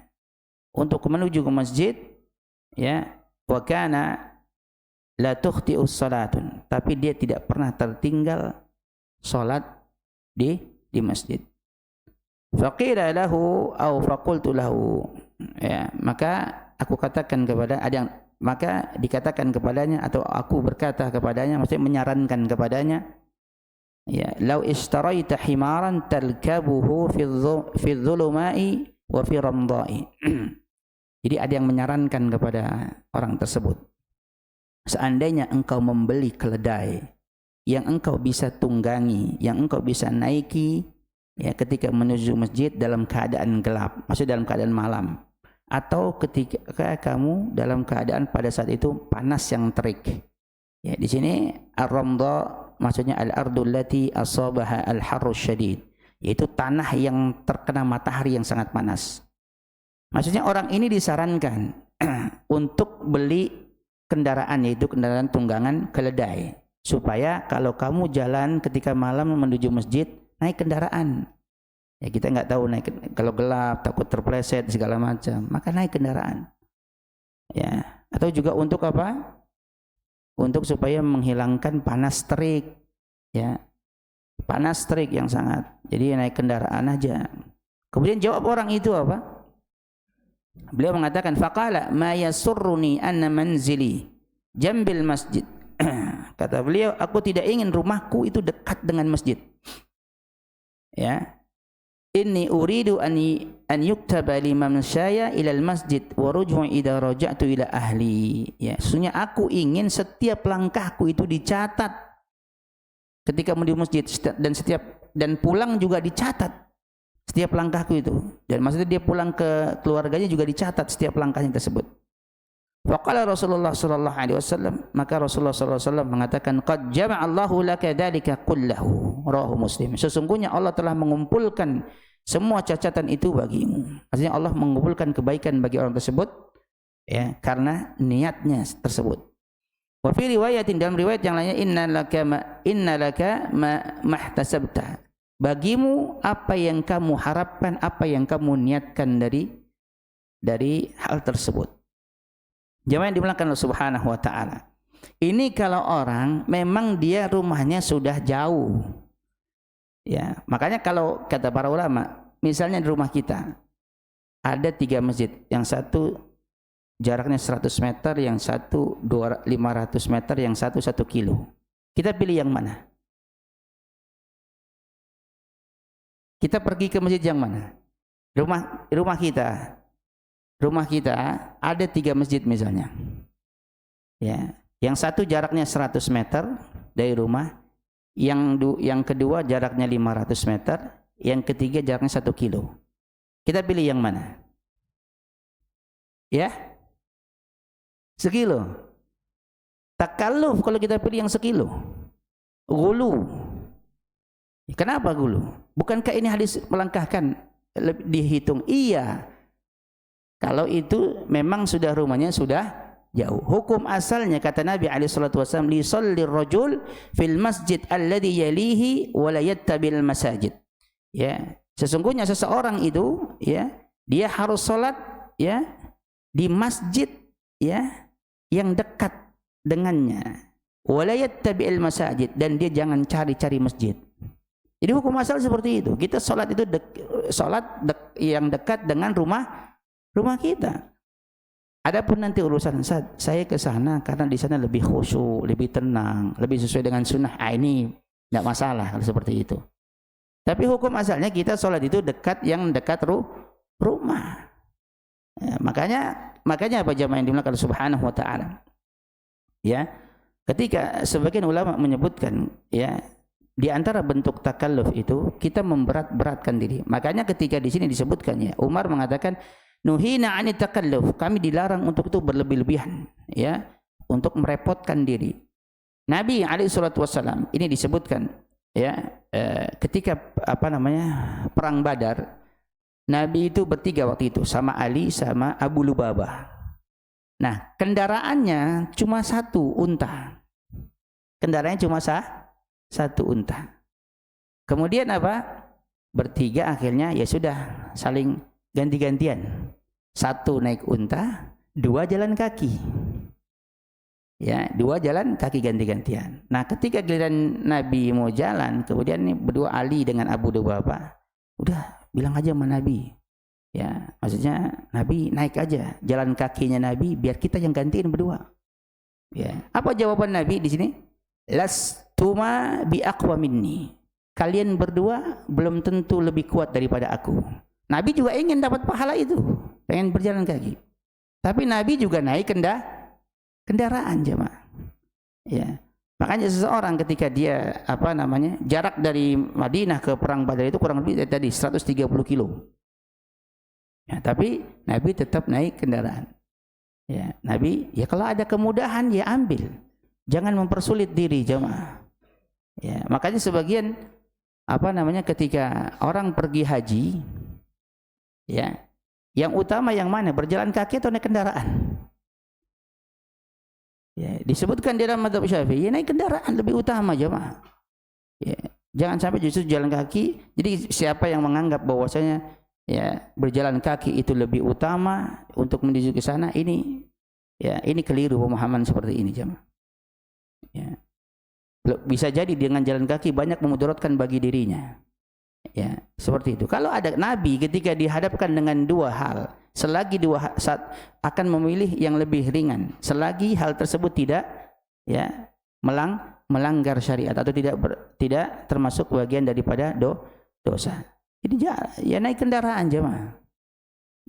untuk menuju ke masjid, ya, wa kana la tukhti'u salatun, tapi dia tidak pernah tertinggal salat di masjid. Faqila lahu aw faqultu lahu, ya, maka aku katakan kepada maka dikatakan kepadanya atau aku berkata kepadanya, maksudnya menyarankan kepadanya, ya, lau ishtaraita himaran tarkabuhu fi dhulumai wa fi ramdai. Jadi ada yang menyarankan kepada orang tersebut, seandainya engkau membeli keledai yang engkau bisa tunggangi, yang engkau bisa naiki, ya, ketika menuju masjid dalam keadaan gelap, maksudnya dalam keadaan malam, atau ketika kamu dalam keadaan pada saat itu panas yang terik. Ya, di sini ar-ramda maksudnya al-ardul lati asabaha al-harru syadid, yaitu tanah yang terkena matahari yang sangat panas. Maksudnya orang ini disarankan untuk beli kendaraan, yaitu kendaraan tunggangan keledai, supaya kalau kamu jalan ketika malam menuju masjid naik kendaraan. Ya, kita nggak tahu naik, kalau gelap takut terpleset segala macam, maka naik kendaraan. Ya, atau juga untuk apa? Untuk supaya menghilangkan panas terik, ya, panas terik yang sangat. Jadi naik kendaraan aja. Kemudian jawab orang itu apa? Beliau mengatakan, faqala ma yasurruni anna manzili jambil masjid. Kata beliau, aku tidak ingin rumahku itu dekat dengan masjid. Ya, inni uridu an yuktaba liman syaya ilal masjid wa ruj'u idza raja'tu ila ahli. Ya, sesungguhnya aku ingin setiap langkahku itu dicatat ketika menuju masjid, dan pulang juga dicatat setiap langkahku itu. Dan maksudnya dia pulang ke keluarganya juga dicatat setiap langkahnya tersebut. Faqala Rasulullah sallallahu alaihi wasallam, maka Rasulullah sallallahu alaihi wasallam mengatakan, qad jama'allahu laka dzalika kullahu, rawahu Muslim. Sesungguhnya Allah telah mengumpulkan semua cacatan itu bagimu. Artinya Allah mengumpulkan kebaikan bagi orang tersebut, ya, karena niatnya tersebut. Wa fi riwayatin, dalam riwayat yang lainnya, inna laka mahtasabta. Bagimu apa yang kamu harapkan, apa yang kamu niatkan dari hal tersebut. Jemaah yang dimuliakan Allah Subhanahu wa taala. Ini kalau orang memang dia rumahnya sudah jauh. Ya, makanya kalau kata para ulama, misalnya di rumah kita ada 3 masjid, yang satu jaraknya 100 meter, yang satu 500 meter, yang satu 1 kilo. Kita pilih yang mana? Kita pergi ke masjid yang mana? Rumah kita ada 3 masjid misalnya. Ya, yang satu jaraknya 100 meter dari rumah, yang kedua jaraknya 500 meter, yang ketiga jaraknya 1 kilo. Kita pilih yang mana? Ya, sekilo. Takalluf kalau kita pilih yang sekilo. Gulu. Kenapa gulu? Bukankah ini hadis melangkahkan dihitung? Iya. Kalau itu memang sudah rumahnya sudah jauh. Hukum asalnya kata Nabi SAW, li sallir rajul fil masjid alladhi yalihi wa la yattabil masajid. Ya, sesungguhnya seseorang itu ya, dia harus salat ya di masjid ya yang dekat dengannya. Wa la yattabil masajid, dan dia jangan cari-cari masjid. Jadi hukum asal seperti itu. Kita salat itu yang dekat dengan rumah kita. Adapun nanti urusan saya ke sana karena di sana lebih khusyuk, lebih tenang, lebih sesuai dengan sunnah. Ini tidak masalah kalau seperti itu. Tapi hukum asalnya kita salat itu dekat rumah. Ya, makanya apa jamaah yang dimuliakan Subhanahu wa taala. Ya, ketika sebagian ulama menyebutkan ya, di antara bentuk takalluf itu kita memberat-beratkan diri. Makanya ketika di sini disebutkan ya, Umar mengatakan nuhina 'anit takalluf, kami dilarang untuk itu berlebih-lebihan ya, untuk merepotkan diri. Nabi alaihi salatu wasallam ini disebutkan ya, ketika perang Badar, Nabi itu bertiga waktu itu, sama Ali sama Abu Lubabah. Nah, kendaraannya cuma satu unta. Kendaraannya cuma satu unta. Kemudian apa? Bertiga akhirnya ya sudah saling ganti-gantian. Satu naik unta, dua jalan kaki. Ya, dua jalan kaki ganti-gantian. Nah, ketika giliran Nabi mau jalan, kemudian ini berdua Ali dengan Abu Lubabah, udah bilang aja sama Nabi. Ya, maksudnya Nabi naik aja jalan kakinya Nabi, biar kita yang gantiin berdua. Ya, apa jawaban Nabi di sini? Lastuma bi aqwa minni. Kalian berdua belum tentu lebih kuat daripada aku. Nabi juga ingin dapat pahala itu, pengen berjalan kaki. Tapi Nabi juga naik kendaraan jemaah. Ya. Makanya seseorang ketika dia jarak dari Madinah ke perang Badar itu kurang lebih tadi 130 kilo. Ya, tapi Nabi tetap naik kendaraan. Ya, Nabi ya kalau ada kemudahan ya ambil. Jangan mempersulit diri jemaah. Ya, makanya sebagian ketika orang pergi haji ya, yang utama yang mana? Berjalan kaki atau naik kendaraan? Ya, disebutkan di dalam mazhab Syafi'i, naik kendaraan lebih utama jemaah. Ya, jangan sampai justru jalan kaki. Jadi siapa yang menganggap bahwasanya ya berjalan kaki itu lebih utama untuk menuju ke sana, ini keliru pemahaman seperti ini jemaah. Ya. Bisa jadi dengan jalan kaki banyak memudaratkan bagi dirinya. Ya, seperti itu. Kalau ada Nabi ketika dihadapkan dengan dua hal, selagi saat akan memilih yang lebih ringan, selagi hal tersebut tidak ya melanggar syariat atau tidak termasuk bagian daripada dosa. Jadi ya naik kendaraan jemaah.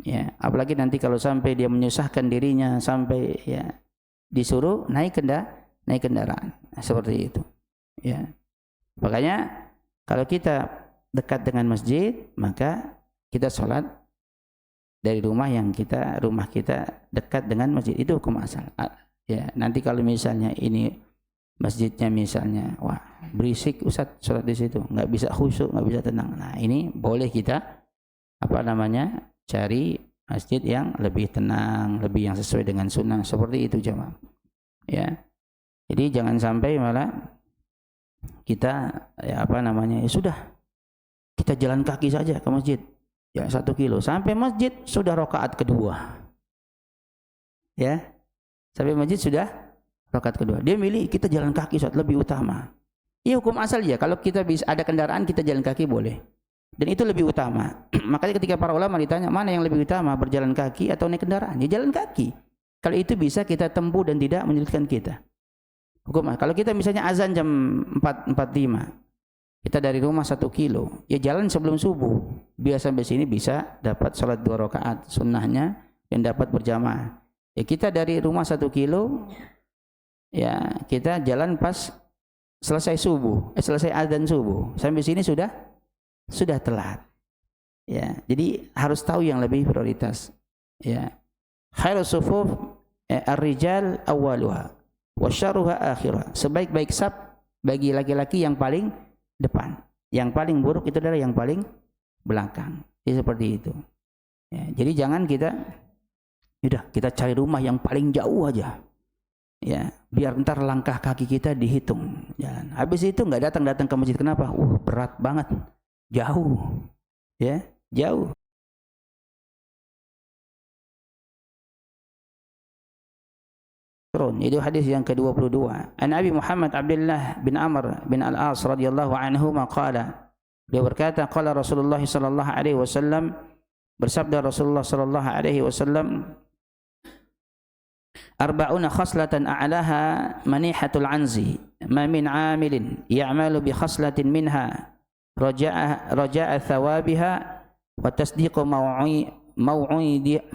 Ya, apalagi nanti kalau sampai dia menyusahkan dirinya sampai ya disuruh naik kendaraan. Seperti itu. Ya. Makanya kalau kita dekat dengan masjid, maka kita sholat dari rumah kita dekat dengan masjid, itu hukum asal. Ya, nanti kalau misalnya ini masjidnya misalnya wah berisik Ustaz, sholat di situ nggak bisa khusyuk, nggak bisa tenang. Nah, ini boleh kita cari masjid yang lebih tenang, lebih yang sesuai dengan sunnah, seperti itu jemaah. Ya. Jadi jangan sampai malah kita ya sudah kita jalan kaki saja ke masjid ya 1 kilo, sampai masjid sudah rakaat kedua. Ya. Sampai masjid sudah rakaat kedua. Dia milih kita jalan kaki saat lebih utama. Ya hukum asal ya, kalau kita bisa ada kendaraan kita jalan kaki boleh. Dan itu lebih utama. Makanya ketika para ulama ditanya mana yang lebih utama, berjalan kaki atau naik kendaraan? Ya jalan kaki. Kalau itu bisa kita tempuh dan tidak menyulitkan kita. Hukum, kalau kita misalnya azan jam 4.45, kita dari rumah 1 kilo, ya jalan sebelum subuh, biar sampai sini bisa dapat sholat 2 rakaat sunnahnya dan dapat berjamaah. Ya kita dari rumah 1 kilo Ya, kita jalan pas selesai subuh, selesai adzan subuh. Sampai sini sudah telat. Ya, jadi harus tahu yang lebih prioritas. Ya. Khairus sufuf ar-rijal awwaluha wa syarruha akhiruha. Sebaik-baik saf bagi laki-laki yang paling depan. Yang paling buruk itu adalah yang paling belakang. Jadi seperti itu. Ya, jadi jangan kita cari rumah yang paling jauh aja. Ya, biar ntar langkah kaki kita dihitung jalan. Habis itu nggak datang ke masjid. Kenapa? Berat banget. Jauh. Ya, jauh. Itu hadis yang ke-22. An Abi Muhammad Abdullah bin Amr bin Al-As radhiyallahu anhu maqala. Dia berkata, qala Rasulullah sallallahu alaihi wasallam, bersabda Rasulullah sallallahu alaihi wasallam, arba'una khaslatan a'laha manihatul anzi, ma min 'amilin ya'malu bi khaslatin minha raja'a thawabiha wa tasdiqu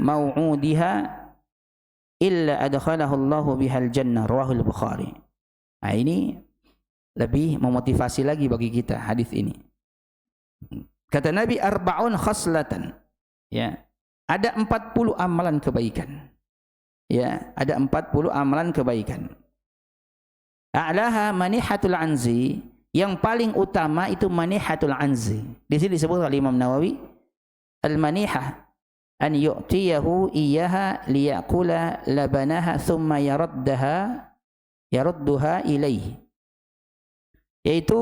maw'udiha illa adkhalahu Allahu bihal jannah, rawahul Bukhari. Nah, ini lebih memotivasi lagi bagi kita hadis ini. Kata Nabi, arba'un khaslatan. Ya, ada 40 amalan kebaikan. Ya, ada 40 amalan kebaikan. A'laha manihatul anzi, yang paling utama itu manihatul anzi. Di sini disebut oleh Imam Nawawi, al-manihah an yu'tiyahu iyyaha liyakula labanaha thumma yarudduha ilaihi, yaitu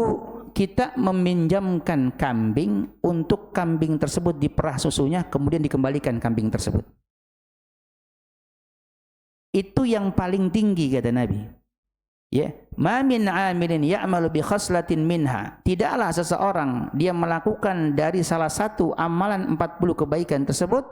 kita meminjamkan kambing untuk kambing tersebut diperah susunya kemudian dikembalikan kambing tersebut. Itu yang paling tinggi kata Nabi. Ya, ma min 'amilin ya'malu bi khaslatin minha, tidaklah seseorang dia melakukan dari salah satu amalan 40 kebaikan tersebut,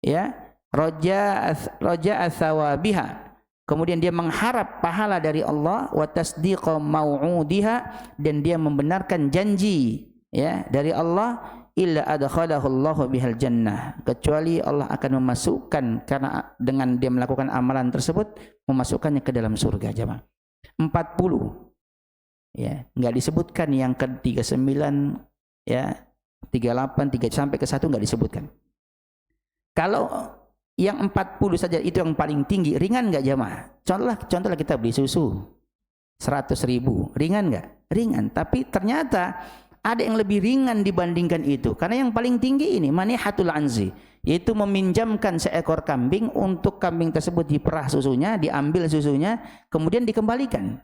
ya, raja'a thawabiha, kemudian dia mengharap pahala dari Allah, wa tasdiqa mau'udiha, dan dia membenarkan janji, ya, dari Allah, illa adkhalahu Allahu bihal jannah, kecuali Allah akan memasukkan, karena dengan dia melakukan amalan tersebut memasukkannya ke dalam surga. Jemaah, 40, ya, enggak disebutkan yang ke-39, ya, 38, 3 sampai ke 1 enggak disebutkan. Kalau yang 40 saja itu yang paling tinggi, ringan enggak jemaah? Contohlah kita beli susu 100.000, ringan enggak? Ringan, tapi ternyata ada yang lebih ringan dibandingkan itu, karena yang paling tinggi ini manihatul anzi, yaitu meminjamkan seekor kambing untuk kambing tersebut diperah susunya, diambil susunya, kemudian dikembalikan.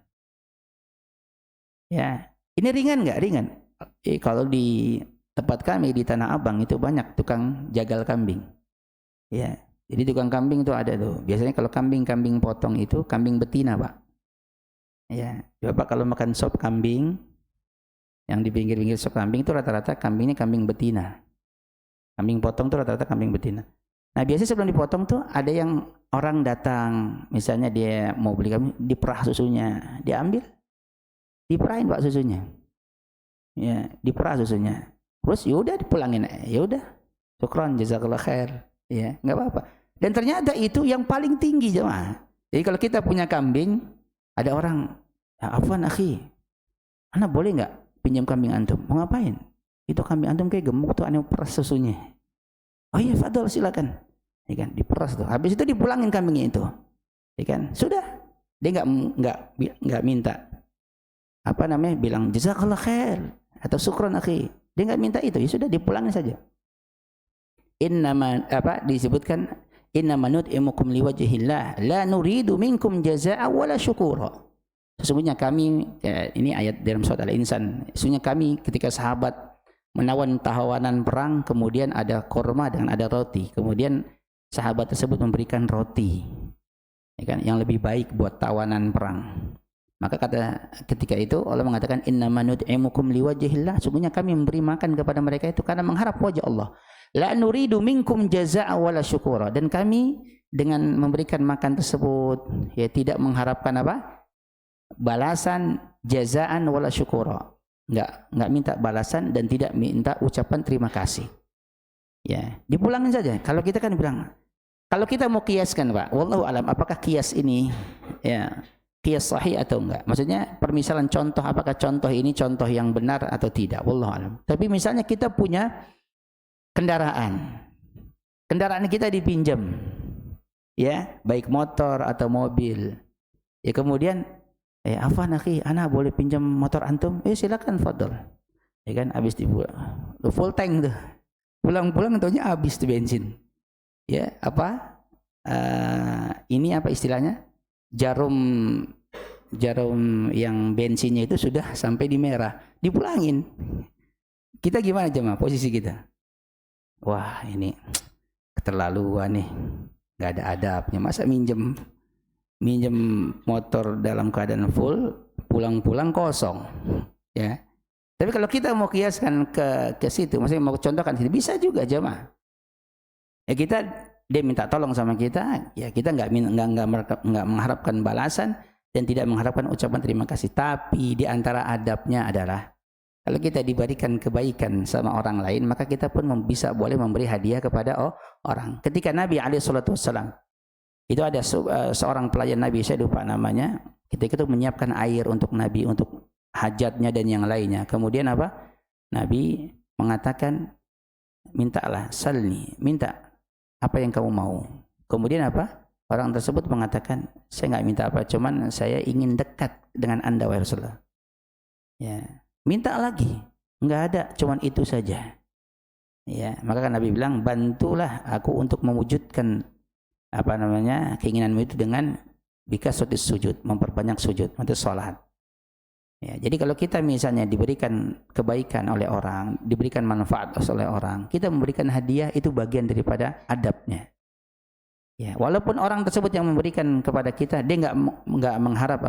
Ya, ini ringan nggak? Ringan. Kalau di tempat kami di Tanah Abang itu banyak tukang jagal kambing. Ya, jadi tukang kambing itu ada tuh. Biasanya kalau kambing potong itu kambing betina, Pak. Ya, Bapak kalau makan sop kambing, yang di pinggir-pinggir sop kambing itu rata-rata kambingnya kambing betina. Kambing potong itu rata-rata kambing betina. Nah, biasanya sebelum dipotong tuh ada yang orang datang, misalnya dia mau beli kambing, diperah susunya, diambil, diperahin Pak susunya. Ya, diperah susunya. Terus yaudah dipulangin, yaudah, syukran, jazakallah khair. Ya, nggak apa-apa. Dan ternyata itu yang paling tinggi jemaah. Jadi kalau kita punya kambing, ada orang, afwan akhi, ana boleh nggak pinjam kambing antum? Mau ngapain? Itu kambing antum kayak gemuk tuh, aneh peras susunya. Oh iya, fadol, silakan. Ya kan, diperas tuh. Habis itu dipulangin kambingnya itu. Ya kan, sudah. Dia nggak minta apa namanya, bilang jazakallah khair atau syukron akhi. Dia nggak minta itu, ya sudah dipulangin saja. Innama disebutkan innama nut'imukum liwajhillah la nuridu minkum jazaa'a wala syukura. Sesungguhnya kami, ya, ini ayat dalam surat Al-Insan. Sesungguhnya kami ketika sahabat menawan tawanan perang, kemudian ada korma dan ada roti. Kemudian sahabat tersebut memberikan roti, ya kan, yang lebih baik buat tawanan perang. Maka ketika itu Allah mengatakan innama nut'imukum liwajhillah, sesungguhnya kami memberi makan kepada mereka itu karena mengharap wajah Allah. La nuridu minkum jazaa'a wala syukura, dan kami dengan memberikan makan tersebut ya tidak mengharapkan apa? Balasan, jazaan wala syukura. Enggak minta balasan dan tidak minta ucapan terima kasih. Ya, dipulangin saja. Kalau kita kan bilang, kalau kita mau kiaskan Pak, wallahu alam, apakah kias ini ya qiyas sahih atau enggak. Maksudnya permisalan contoh, apakah contoh ini contoh yang benar atau tidak. Wallahu alam. Tapi misalnya kita punya kendaraan. Kendaraan kita dipinjam. Ya, baik motor atau mobil. Ya kemudian, afwan akhi, ana boleh pinjam motor antum? Silakan, fadhol. Ya kan, habis dibuat full tank tuh. Pulang-pulang tentunya habis tuh bensin. Ya, apa? Ini apa istilahnya? Jarum yang bensinnya itu sudah sampai di merah, dipulangin. Kita gimana jemaah posisi kita? Wah, ini keterlaluan nih. Enggak ada adabnya. Masa minjem motor dalam keadaan full, pulang-pulang kosong. Ya. Tapi kalau kita mau kiaskan ke situ, maksudnya mau contohkan situ, bisa juga jemaah. Ya dia minta tolong sama kita, ya kita nggak mengharapkan balasan dan tidak mengharapkan ucapan terima kasih. Tapi di antara adabnya adalah kalau kita diberikan kebaikan sama orang lain, maka kita pun boleh memberi hadiah kepada orang. Ketika Nabi SAW itu ada seorang pelayan Nabi, saya lupa namanya, ketika itu menyiapkan air untuk Nabi untuk hajatnya dan yang lainnya. Kemudian apa? Nabi mengatakan, mintalah, salni, minta apa yang kamu mau. Kemudian apa? Orang tersebut mengatakan, saya nggak minta apa, cuman saya ingin dekat dengan Anda wahai Rasulullah. Ya, minta lagi, nggak ada, cuman itu saja. Ya, maka kan Nabi bilang, bantulah aku untuk mewujudkan keinginanmu itu dengan bikasratis sujud, memperbanyak sujud, itu salat. Ya, jadi kalau kita misalnya diberikan kebaikan oleh orang, diberikan manfaat oleh orang, kita memberikan hadiah, itu bagian daripada adabnya. Ya, walaupun orang tersebut yang memberikan kepada kita, dia nggak mengharap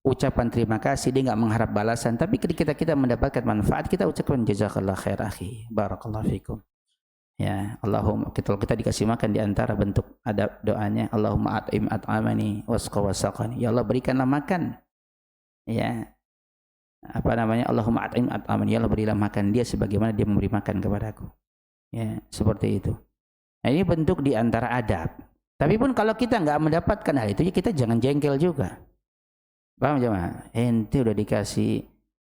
ucapan terima kasih, dia nggak mengharap balasan, tapi ketika kita mendapatkan manfaat, kita ucapkan jazakallah khair akhi, barakallahu fikum. Ya, Allahumma, kita dikasih makan, di antara bentuk adab doanya, Allahumma at'im at'amani wasqa wasaqani. Ya Allah, berikanlah makan. Ya, Allahumma at'im at'amani, ya Allah, berilah makan dia sebagaimana dia memberi makan kepadaku. Ya, seperti itu. Nah, ini bentuk di antara adab. Tapi pun kalau kita nggak mendapatkan hal itu, ya kita jangan jengkel juga. Paham jemaah? Ente udah dikasih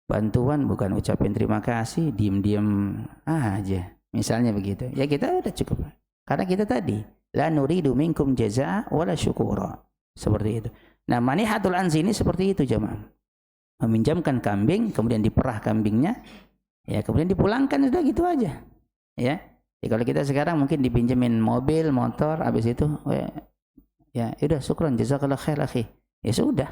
bantuan, bukan ucapin terima kasih, diem-diem aja. Misalnya begitu. Ya kita udah cukup. Karena kita tadi, la nuridu minkum jazaa wala syukura. Seperti itu. Nah, manihatul anzi ini seperti itu jemaah. Meminjamkan kambing, kemudian diperah kambingnya, ya kemudian dipulangkan, sudah gitu aja. Ya. Ya kalau kita sekarang mungkin dipinjemin mobil, motor, habis itu ya udah syukran jazakallahu khair akhi. Ya sudah.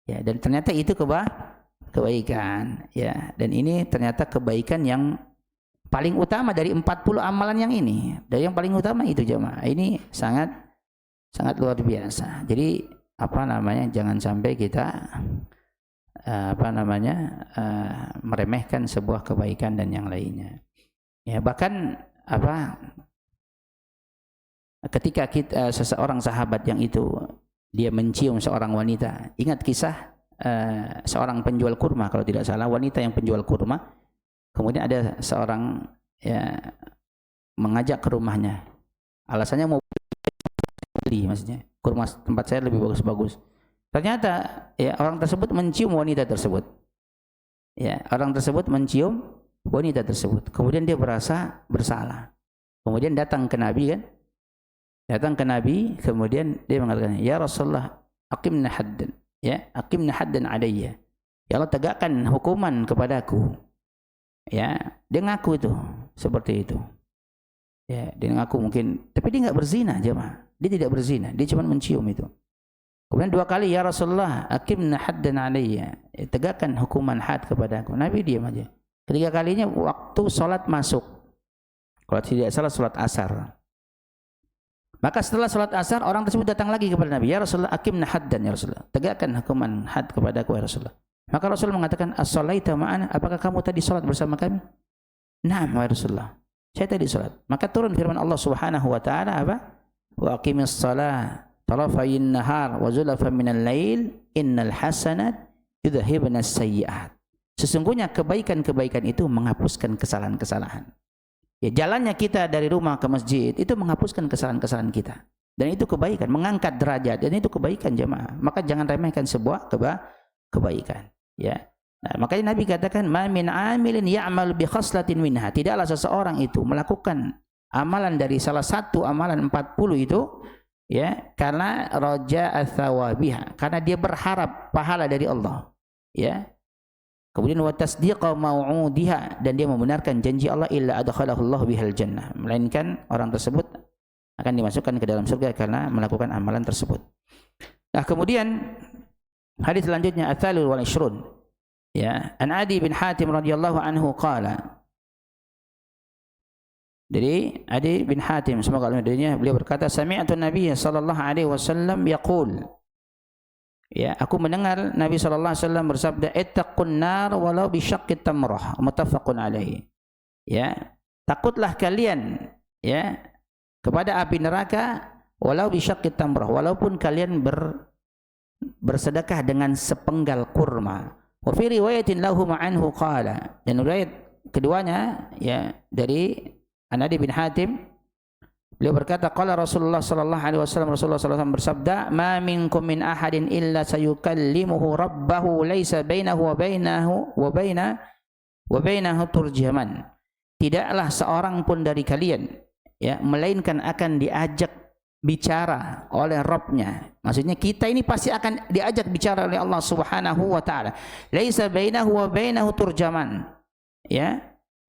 Ya, dan ternyata itu kebaikan, ya. Dan ini ternyata kebaikan yang paling utama dari 40 amalan yang ini. Dari yang paling utama itu jemaah. Ini sangat luar biasa. Jadi jangan sampai kita meremehkan sebuah kebaikan dan yang lainnya. Ya, bahkan ketika seseorang sahabat yang itu dia mencium seorang wanita, ingat kisah seorang penjual kurma kalau tidak salah, wanita yang penjual kurma. Kemudian ada seorang mengajak ke rumahnya. Alasannya mau beli, maksudnya kurma tempat saya lebih bagus-bagus. Ternyata ya orang tersebut mencium wanita tersebut. Ya, orang tersebut mencium wanita tersebut. Kemudian dia merasa bersalah. Kemudian datang ke Nabi kan? Datang ke Nabi, kemudian dia mengatakan, "Ya Rasulullah, aqimna haddan." Ya, aqimna haddan alayya. Ya Allah, tegakkan hukuman kepadaku. Ya, dia ngaku itu seperti itu. Ya, dia ngaku mungkin, tapi dia nggak berzina jemaah. Dia tidak berzina, dia cuma mencium itu. Kemudian 2 kali, ya Rasulullah, aqimna haddan alayya. Ya, tegakkan hukuman had kepadaku. Nabi diam aja. Ketiga kalinya waktu sholat masuk. Kalau tidak salah sholat asar. Maka setelah sholat asar, orang tersebut datang lagi kepada Nabi. Ya Rasulullah, aqimna haddan ya Rasulullah. Tegakkan hukuman had kepadaku ya Rasulullah. Maka Rasul mengatakan, as-shalaita ma'ana, apakah kamu tadi sholat bersama kami? Naam ya Rasulullah, saya tadi sholat. Maka turun firman Allah Subhanahu wa taala Wa aqimis shalah tarafayin nahar wa zulafan minal lail innal hasanat yudhhibna as-sayyi'at. Sesungguhnya kebaikan-kebaikan itu menghapuskan kesalahan-kesalahan. Ya, jalannya kita dari rumah ke masjid itu menghapuskan kesalahan-kesalahan kita. Dan itu kebaikan, mengangkat derajat, dan itu kebaikan jemaah. Maka jangan remehkan sebuah kebaikan. Ya. Nah, makanya Nabi katakan, "Ma min 'amilin ya'mal bi khaslatin minha." Tidaklah seseorang itu melakukan amalan dari salah satu amalan 40 itu, ya, karena raja'a thawabiha, karena dia berharap pahala dari Allah, ya. Kemudian wa tasdiqa mau'udiha, dan dia membenarkan janji Allah, illa adkhalahu Allah bihal jannah, melainkan orang tersebut akan dimasukkan ke dalam surga karena melakukan amalan tersebut. Nah, kemudian hadis selanjutnya Ats-Tsalits wal 'Ishrun. Ya, An Adi bin Hatim radhiyallahu anhu qala. Jadi Adi bin Hatim, semoga Allah meridainya, beliau berkata, sami'tu Nabiy sallallahu alaihi wasallam yaqul. Ya, aku mendengar Nabi sallallahu alaihi wasallam bersabda, ittaqun nar walau bi syaqqit tamrah, muttafaqun alaihi. Ya, takutlah kalian, ya, kepada api neraka walau bi syaqqit tamrah, walaupun kalian bersedekah dengan sepenggal kurma. Wa fi riwayatin lahum anhu qala, dan riwayat keduanya, ya, dari Adi bin Hatim, beliau berkata, qala Rasulullah sallallahu alaihi wasallam, Rasulullah sallallahu alaihi wasallam bersabda, ma minkum min ahadin illa sayukallimuhu rabbahu laisa bainahu wa bainahu turjaman. Tidaklah seorang pun dari kalian, ya, melainkan akan diajak bicara oleh Rabbnya. Maksudnya kita ini pasti akan diajak bicara oleh Allah Subhanahu wa taala. Laisa bainahu wa bainahu turjaman. Ya.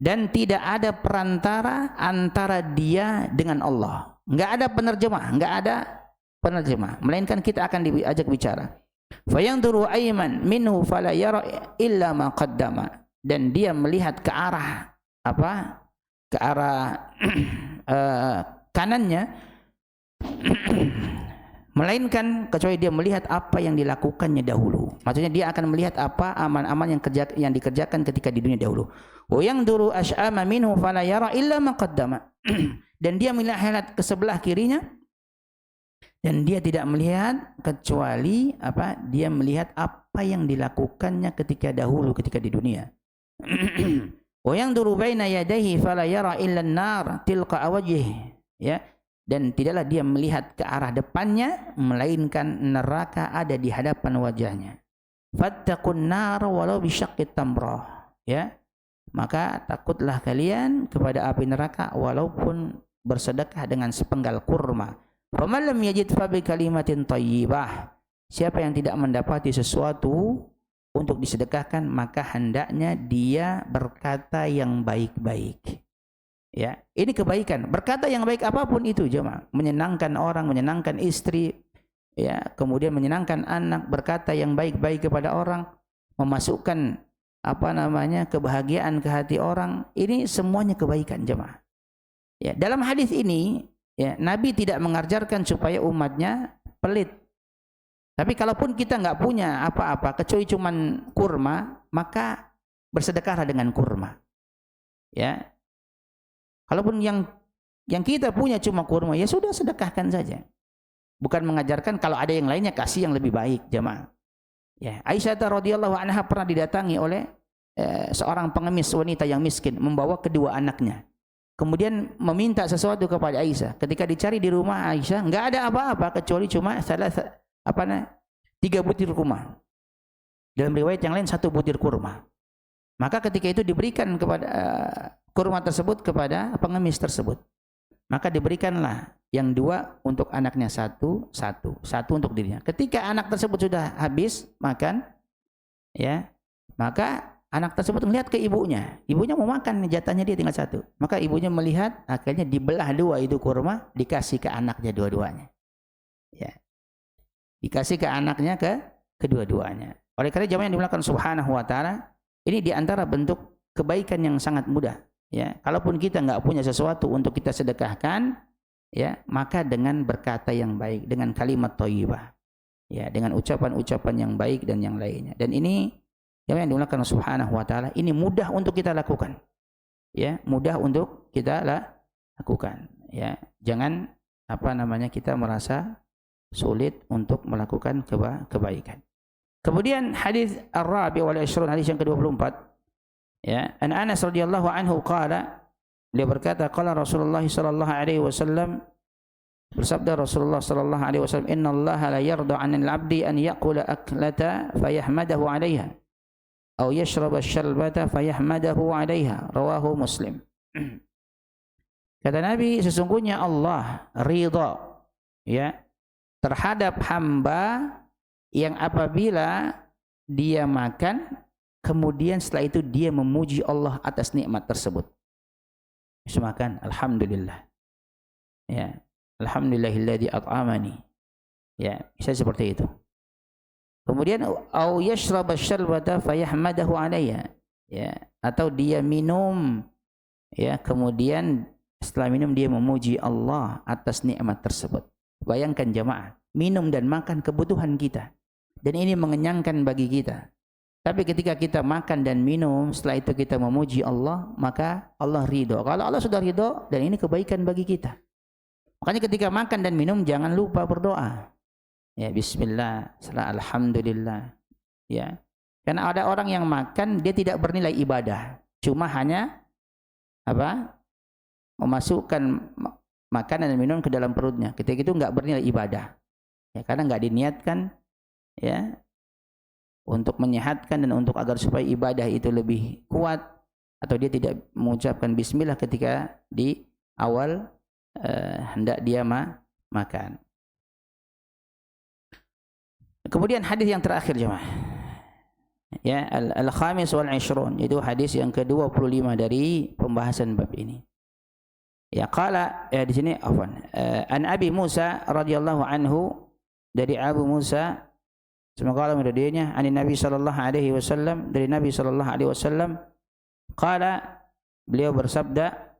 Dan tidak ada perantara antara dia dengan Allah. Enggak ada penerjemah, melainkan kita akan diajak bicara. Fayanzuru ayman minhu fala yara illa ma qaddama. Dan dia melihat ke arah apa? Ke arah kanannya, melainkan kecuali dia melihat apa yang dilakukannya dahulu. Maksudnya dia akan melihat apa amal-amal yang dikerjakan ketika di dunia dahulu. Wa yanzuru ash'ama minhu fala yara illa ma qaddama. Dan dia melihat ke sebelah kirinya, dan dia tidak melihat kecuali apa? Dia melihat apa yang dilakukannya ketika dahulu, ketika di dunia. Wa yanzuru baina yadayhi fala yara illa an-nar tilqa wajhihi. Ya. Dan tidaklah dia melihat ke arah depannya, melainkan neraka ada di hadapan wajahnya. Fattaqun nar walau bisyaqqit tamrah. Ya. Maka takutlah kalian kepada api neraka walaupun bersedekah dengan sepenggal kurma. Faman lam yajid fa bi kalimatin thayyibah. Siapa yang tidak mendapati sesuatu untuk disedekahkan, maka hendaknya dia berkata yang baik-baik. Ya, ini kebaikan. Berkata yang baik apapun itu, jemaah. Menyenangkan orang, menyenangkan istri, ya, kemudian menyenangkan anak, berkata yang baik-baik kepada orang, memasukkan kebahagiaan ke hati orang. Ini semuanya kebaikan, jemaah. Ya, dalam hadis ini, ya, Nabi tidak mengajarkan supaya umatnya pelit. Tapi kalaupun kita nggak punya apa-apa kecuali cuman kurma, maka bersedekahlah dengan kurma. Ya. Kalaupun yang kita punya cuma kurma, ya sudah sedekahkan saja. Bukan mengajarkan kalau ada yang lainnya kasih yang lebih baik, jemaah. Ya, Aisyah radhiyallahu anha pernah didatangi oleh seorang pengemis wanita yang miskin, membawa kedua anaknya. Kemudian meminta sesuatu kepada Aisyah. Ketika dicari di rumah Aisyah, enggak ada apa-apa kecuali cuma 3 butir kurma. Dalam riwayat yang lain 1 butir kurma. Maka ketika itu diberikan kepada kurma tersebut kepada pengemis tersebut. Maka diberikanlah yang 2 untuk anaknya, 1 untuk dirinya. Ketika anak tersebut sudah habis makan, ya, maka anak tersebut melihat ke ibunya. Ibunya mau makan, jatahnya dia tinggal 1. Maka ibunya melihat, akhirnya dibelah 2 itu kurma, dikasih ke anaknya dua-duanya. Ya. Dikasih ke anaknya kedua-duanya. Oleh karena jemaah yang dimuliakan Subhanahu wa taala, ini diantara bentuk kebaikan yang sangat mudah. Ya, kalaupun kita nggak punya sesuatu untuk kita sedekahkan, ya, maka dengan berkata yang baik, dengan kalimat thayyibah, ya, dengan ucapan-ucapan yang baik dan yang lainnya. Dan ini yang dimuliakan Subhanahu wa taala, ini mudah untuk kita lakukan. Ya, mudah untuk kita lakukan. Ya, jangan kita merasa sulit untuk melakukan kebaikan. Kemudian hadis Ar-Rabi' wal 'Ishrun, hadis yang ke-24. Ya, An Anas radhiyallahu anhu qala, beliau berkata, qala Rasulullah sallallahu alaihi wasallam, Bersabda Rasulullah sallallahu alaihi wasallam, "Innallaha la yarda 'anil 'abdi an ya'kula aklata fayahmadahu 'alaiha aw yashraba syarbata fayahmadahu 'alaiha." Rawahu Muslim. Kata Nabi, sesungguhnya Allah ridha ya terhadap hamba yang apabila dia makan kemudian setelah itu dia memuji Allah atas nikmat tersebut. Makan, alhamdulillah. Ya, alhamdulillahilladzi at'amani. Ya, bisa seperti itu. Kemudian au yashraba syarbata fayahmadahu 'alayya. Ya, atau dia minum ya, kemudian setelah minum dia memuji Allah atas nikmat tersebut. Bayangkan jemaah, minum dan makan kebutuhan kita. Dan ini mengenyangkan bagi kita. Tapi ketika kita makan dan minum, setelah itu kita memuji Allah, maka Allah ridho. Kalau Allah sudah ridho, dan ini kebaikan bagi kita. Makanya ketika makan dan minum, jangan lupa berdoa. Ya, bismillah, alhamdulillah. Ya, karena ada orang yang makan, dia tidak bernilai ibadah. Cuma hanya apa? Memasukkan makanan dan minum ke dalam perutnya. Ketika itu enggak bernilai ibadah. Ya, karena enggak diniatkan ya untuk menyehatkan dan untuk agar supaya ibadah itu lebih kuat, atau dia tidak mengucapkan bismillah ketika di awal hendak dia makan. Kemudian hadis yang terakhir jemaah. Ya, al-khamis wal 'ishrun, itu hadis yang ke-25 dari pembahasan bab ini. Ya, qala ya di sini afwan. An Abi Musa radhiyallahu anhu, dari Abu Musa semoga Allah meridainya, ani Nabi sallallahu alaihi wasallam, dari Nabi sallallahu alaihi wasallam, qala, beliau bersabda,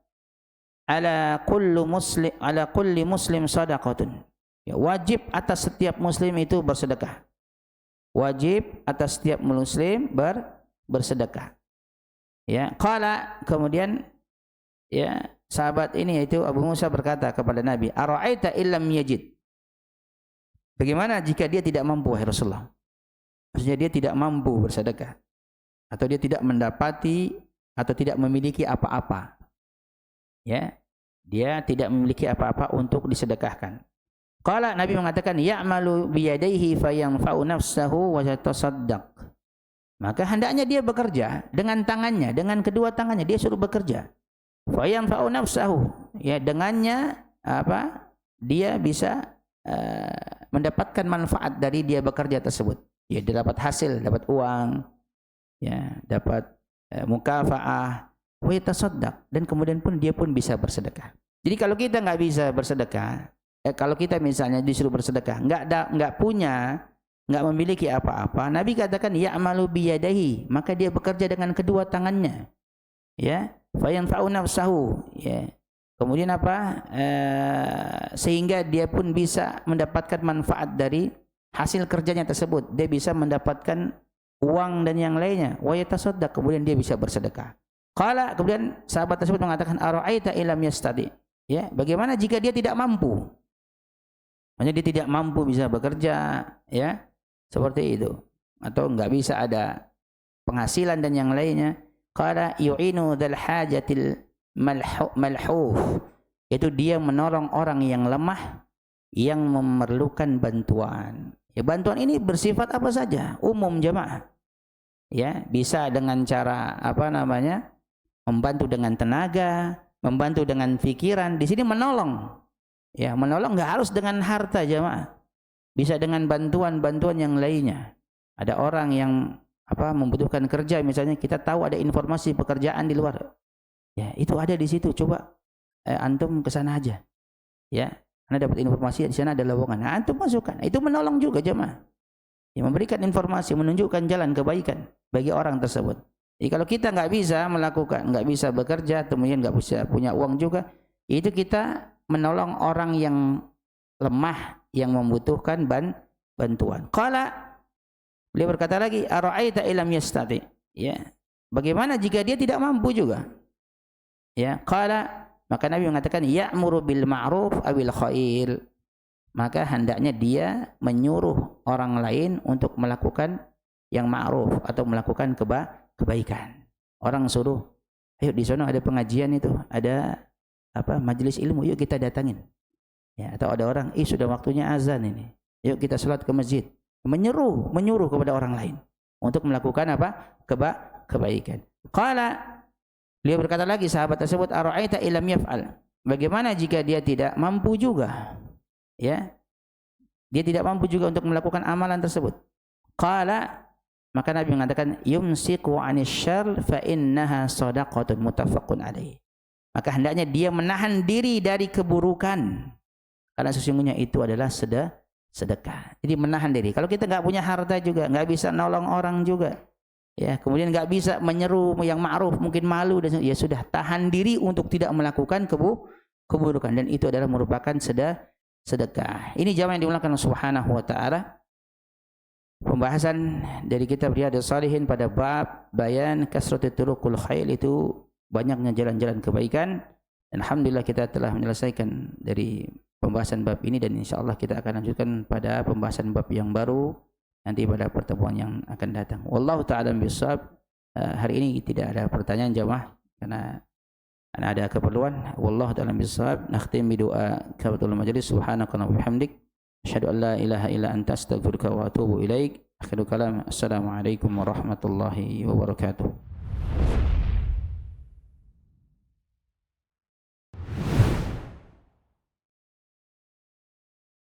ala kulli muslim sadaqatun. Ya, wajib atas setiap muslim itu bersedekah. Wajib atas setiap muslim bersedekah. Ya, qala, kemudian ya sahabat ini yaitu Abu Musa berkata kepada Nabi, ara'aita illam yajid. Bagaimana jika dia tidak mampu, wahai Rasulullah? Maksudnya dia tidak mampu bersedekah, atau dia tidak mendapati atau tidak memiliki apa-apa. Ya, dia tidak memiliki apa-apa untuk disedekahkan. Qala, Nabi mengatakan, ya'malu biyadaihi fayanfa'u nafsahu wa yatasaddaq. Maka hendaknya dia bekerja dengan tangannya, dengan kedua tangannya dia suruh bekerja. Fayanfa'u nafsahu, ya dengannya apa? Dia bisa mendapatkan manfaat dari dia bekerja tersebut. Ya, dia dapat hasil, dapat uang, ya, dapat mukafaah, wa yatasaddaq, dan kemudian pun dia pun bisa bersedekah. Jadi kalau kita nggak bisa bersedekah, kalau kita misalnya disuruh bersedekah, nggak punya, nggak memiliki apa-apa, Nabi katakan ya'malu biyadahi, maka dia bekerja dengan kedua tangannya. Ya, fayanfa'u nafsahu, ya. Kemudian apa? Sehingga dia pun bisa mendapatkan manfaat dari hasil kerjanya tersebut. Dia bisa mendapatkan uang dan yang lainnya. Wa yatasaddaq, kemudian dia bisa bersedekah. Qala, kemudian sahabat tersebut mengatakan, ara'aita illam yastati. Ya, bagaimana jika dia tidak mampu? Maksudnya dia tidak mampu bisa bekerja, ya. Seperti itu. Atau enggak bisa ada penghasilan dan yang lainnya. Qala yu'inu dzal hajatil malhuf, itu dia menolong orang yang lemah yang memerlukan bantuan. Ya, bantuan ini bersifat apa saja, umum jemaah. Ya, bisa dengan cara apa namanya? Membantu dengan tenaga, membantu dengan pikiran. Di sini menolong. Ya, menolong enggak harus dengan harta jemaah. Bisa dengan bantuan-bantuan yang lainnya. Ada orang yang apa membutuhkan kerja, misalnya kita tahu ada informasi pekerjaan di luar. Ya, itu ada di situ. Coba antum ke sana aja. Ya, Anda dapat informasi di sana ada lowongan. Nah, antum masukkan. Itu menolong juga jemaah. Ya, memberikan informasi, menunjukkan jalan kebaikan bagi orang tersebut. Jadi kalau kita nggak bisa melakukan, nggak bisa bekerja, kemudian nggak bisa punya uang juga, itu kita menolong orang yang lemah, yang membutuhkan bantuan. Qala, beliau berkata lagi, ara'aita illam yastati. Ya, bagaimana jika dia tidak mampu juga? Ya, qala, maka Nabi mengatakan ya'muru bil ma'ruf awil khair. Maka hendaknya dia menyuruh orang lain untuk melakukan yang ma'ruf atau melakukan kebaikan. Orang suruh, ayo di sana ada pengajian itu, ada apa majelis ilmu, yuk kita datangin. Ya, atau ada orang, sudah waktunya azan ini. Yuk kita salat ke masjid. Menyuruh kepada orang lain untuk melakukan apa? Kebaikan. Qala, beliau berkata lagi sahabat tersebut, ara'aita illam yaf'al. Bagaimana jika dia tidak mampu juga? Ya. Dia tidak mampu juga untuk melakukan amalan tersebut. Qala, maka Nabi mengatakan, yumsiku 'anil syarr fa innaha shadaqatun muttafaqun alaih. Maka hendaknya dia menahan diri dari keburukan. Karena sesungguhnya itu adalah sedekah. Jadi menahan diri. Kalau kita nggak punya harta juga, nggak bisa nolong orang juga, ya, kemudian nggak bisa menyeru yang ma'ruf, mungkin malu, dan ya sudah, tahan diri untuk tidak melakukan keburukan, dan itu adalah merupakan sedekah. Ini jamaah yang dimuliakan Allah Subhanahu wa taala. Pembahasan dari kitab Riyadhus Shalihin pada bab bayan kasratul turuqul khair, itu banyaknya jalan-jalan kebaikan. Dan alhamdulillah kita telah menyelesaikan dari pembahasan bab ini, dan insyaallah kita akan lanjutkan pada pembahasan bab yang baru nanti pada pertemuan yang akan datang. Wallahu ta'ala bishawab. Hari ini tidak ada pertanyaan jamaah karena ada keperluan. Wallahu ta'ala bishawab. Nakhtim bi doa kafatul majlis. Subhanakallahumma wa bihamdik, asyhadu an la ilaha illa anta, astaghfiruka wa atubu ilaik. Akhiru kalam, assalamualaikum warahmatullahi wabarakatuh.